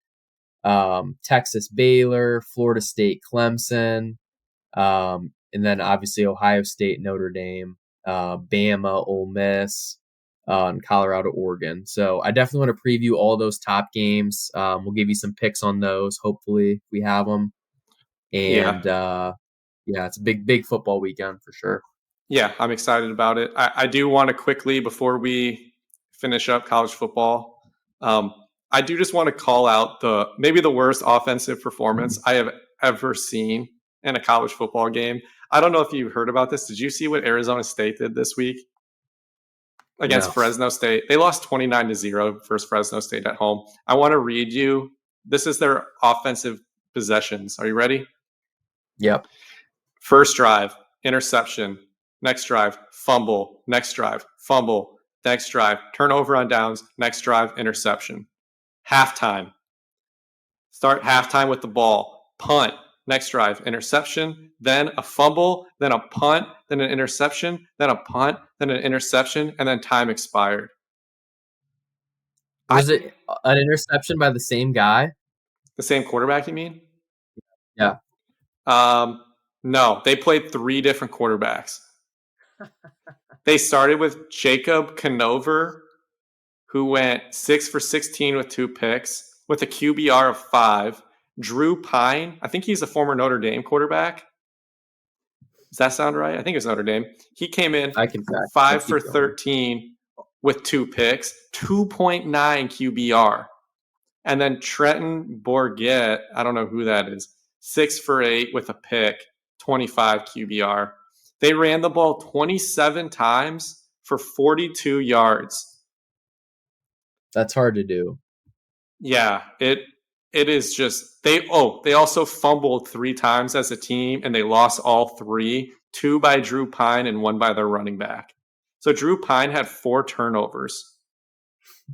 A: Texas, Baylor, Florida State, Clemson, and then obviously Ohio State, Notre Dame, Bama, Ole Miss, and Colorado, Oregon. So I definitely want to preview all those top games. We'll give you some picks on those. Hopefully if we have them. And yeah, it's a big football weekend for sure.
B: Yeah, I'm excited about it. I do want to quickly, before we finish up college football, I do just want to call out maybe the worst offensive performance I have ever seen in a college football game. I don't know if you heard about this. Did you see what Arizona State did this week against Fresno State? They lost 29-0 versus Fresno State at home. I want to read you. This is their offensive possessions. Are you ready?
A: Yep.
B: First drive, interception. Next drive, fumble. Next drive, fumble. Next drive, turnover on downs. Next drive, interception. Halftime. Start halftime with the ball. Punt. Next drive, interception, then a fumble, then a punt, then an interception, then a punt, then an interception, and then time expired.
A: Was it an interception by the same guy?
B: The same quarterback, you mean?
A: Yeah.
B: No, they played 3 different quarterbacks. They started with Jacob Conover, who went 6 for 16 with 2 picks, with a QBR of 5. Drew Pine, I think he's a former Notre Dame quarterback. Does that sound right? I think it's Notre Dame. He came in
A: I can fact.
B: 5 for 13 with 2 picks, 2.9 QBR. And then Trenton Bourget, I don't know who that is, 6 for 8 with a pick, 25 QBR. They ran the ball 27 times for 42 yards.
A: That's hard to do.
B: Yeah, it is just they also fumbled 3 times as a team, and they lost all 3, 2 by Drew Pine and 1 by their running back. So Drew Pine had 4 turnovers.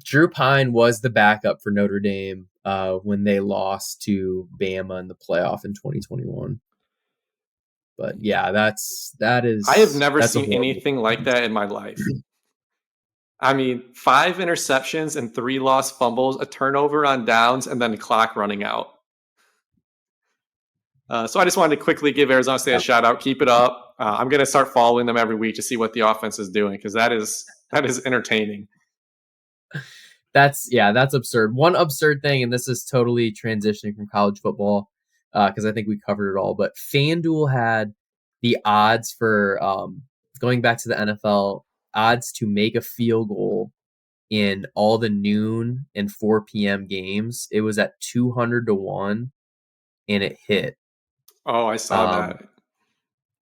A: Drew Pine was the backup for Notre Dame when they lost to Bama in the playoff in 2021. But yeah, that is.
B: I have never seen anything like that in my life. I mean, 5 interceptions and 3 lost fumbles, a turnover on downs, and then the clock running out. So I just wanted to quickly give Arizona State a shout out. Keep it up. I'm going to start following them every week to see what the offense is doing, because that is entertaining.
A: That's absurd. One absurd thing, and this is totally transitioning from college football because I think we covered it all, but FanDuel had the odds for going back to the NFL, odds to make a field goal in all the noon and 4 p.m. games. It was at 200 to 1, and it hit.
B: Oh, I saw that.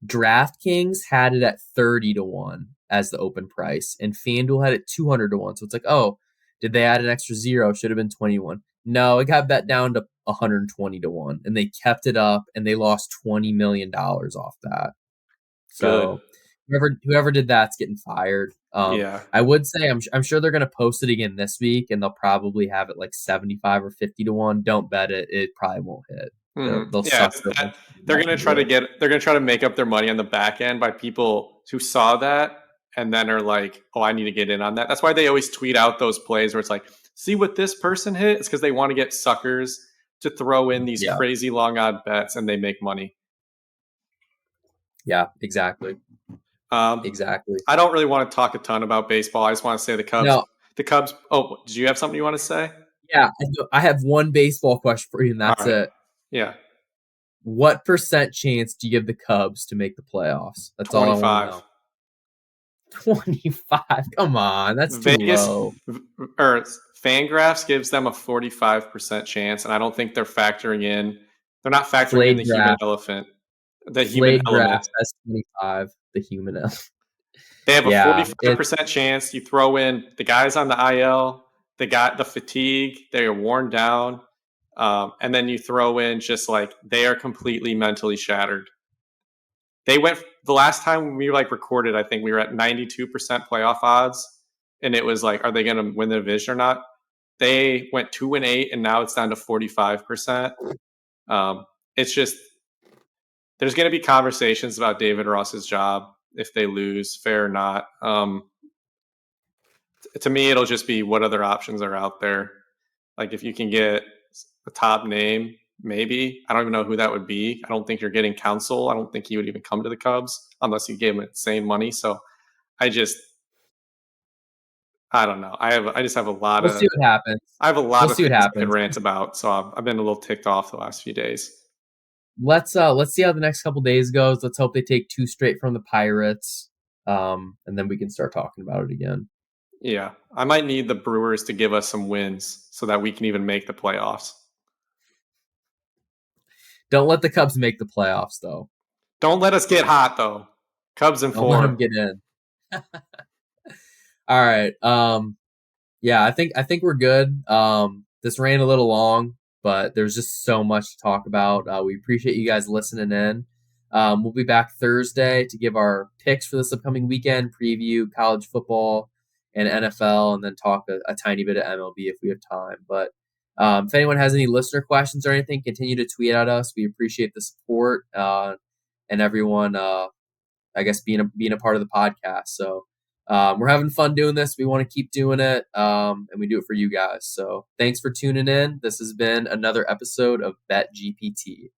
A: DraftKings had it at 30 to 1 as the open price, and FanDuel had it 200 to 1. So it's like, oh, did they add an extra zero? Should have been 21. No, it got bet down to 120 to 1, and they kept it up, and they lost $20 million off that. So whoever did that's getting fired.
B: Yeah.
A: I would say I'm sure they're going to post it again this week, and they'll probably have it like 75 or 50 to 1. Don't bet it. It probably won't hit. They'll suck
B: they're going to try to make up their money on the back end by people who saw that and then are like, oh, I need to get in on that. That's why they always tweet out those plays where it's like, see what this person hit? It's because they want to get suckers to throw in these crazy long odd bets, and they make money.
A: Yeah, exactly. Exactly.
B: I don't really want to talk a ton about baseball. I just want to say the Cubs.
A: No.
B: The Cubs. Oh, did you have something you want to say?
A: Yeah, I have one baseball question for you, and that's it.
B: Yeah.
A: What % chance do you give the Cubs to make the playoffs? That's
B: 25.
A: all I want to know. 25. Come on, that's too low.
B: Or Fangraphs gives them a 45% chance, and I don't think they're factoring in. They're not factoring in the human elephant. The human element.
A: That's 25. The human element.
B: They have a 45% chance. You throw in the guys on the IL, the fatigue, they are worn down, and then you throw in just like they are completely mentally shattered. They went the last time we recorded, I think we were at 92% playoff odds, and it was like, are they going to win the division or not? They went 2-8, and now it's down to 45%. It's just there's going to be conversations about David Ross's job if they lose, fair or not. To me, it'll just be what other options are out there. Like if you can get a top name, maybe. I don't even know who that would be. I don't think you're getting Counsell. I don't think he would even come to the Cubs unless you gave him insane money. So I don't know. I just have a lot
A: of. We'll see what happens.
B: I have a lot of things I could rant about. So I've been a little ticked off the last few days.
A: Let's see how the next couple days goes. Let's hope they take 2 straight from the Pirates, and then we can start talking about it again.
B: Yeah, I might need the Brewers to give us some wins so that we can even make the playoffs.
A: Don't let the Cubs make the playoffs, though.
B: Don't let us get hot, though. Cubs in 4.
A: Don't let them get in. All right. Yeah, I think we're good. This ran a little long, but there's just so much to talk about. We appreciate you guys listening in. We'll be back Thursday to give our picks for this upcoming weekend, preview college football and NFL, and then talk a tiny bit of MLB if we have time. But If anyone has any listener questions or anything, continue to tweet at us. We appreciate the support and everyone, I guess, being a part of the podcast. So we're having fun doing this. We want to keep doing it, and we do it for you guys. So thanks for tuning in. This has been another episode of Bet GPT.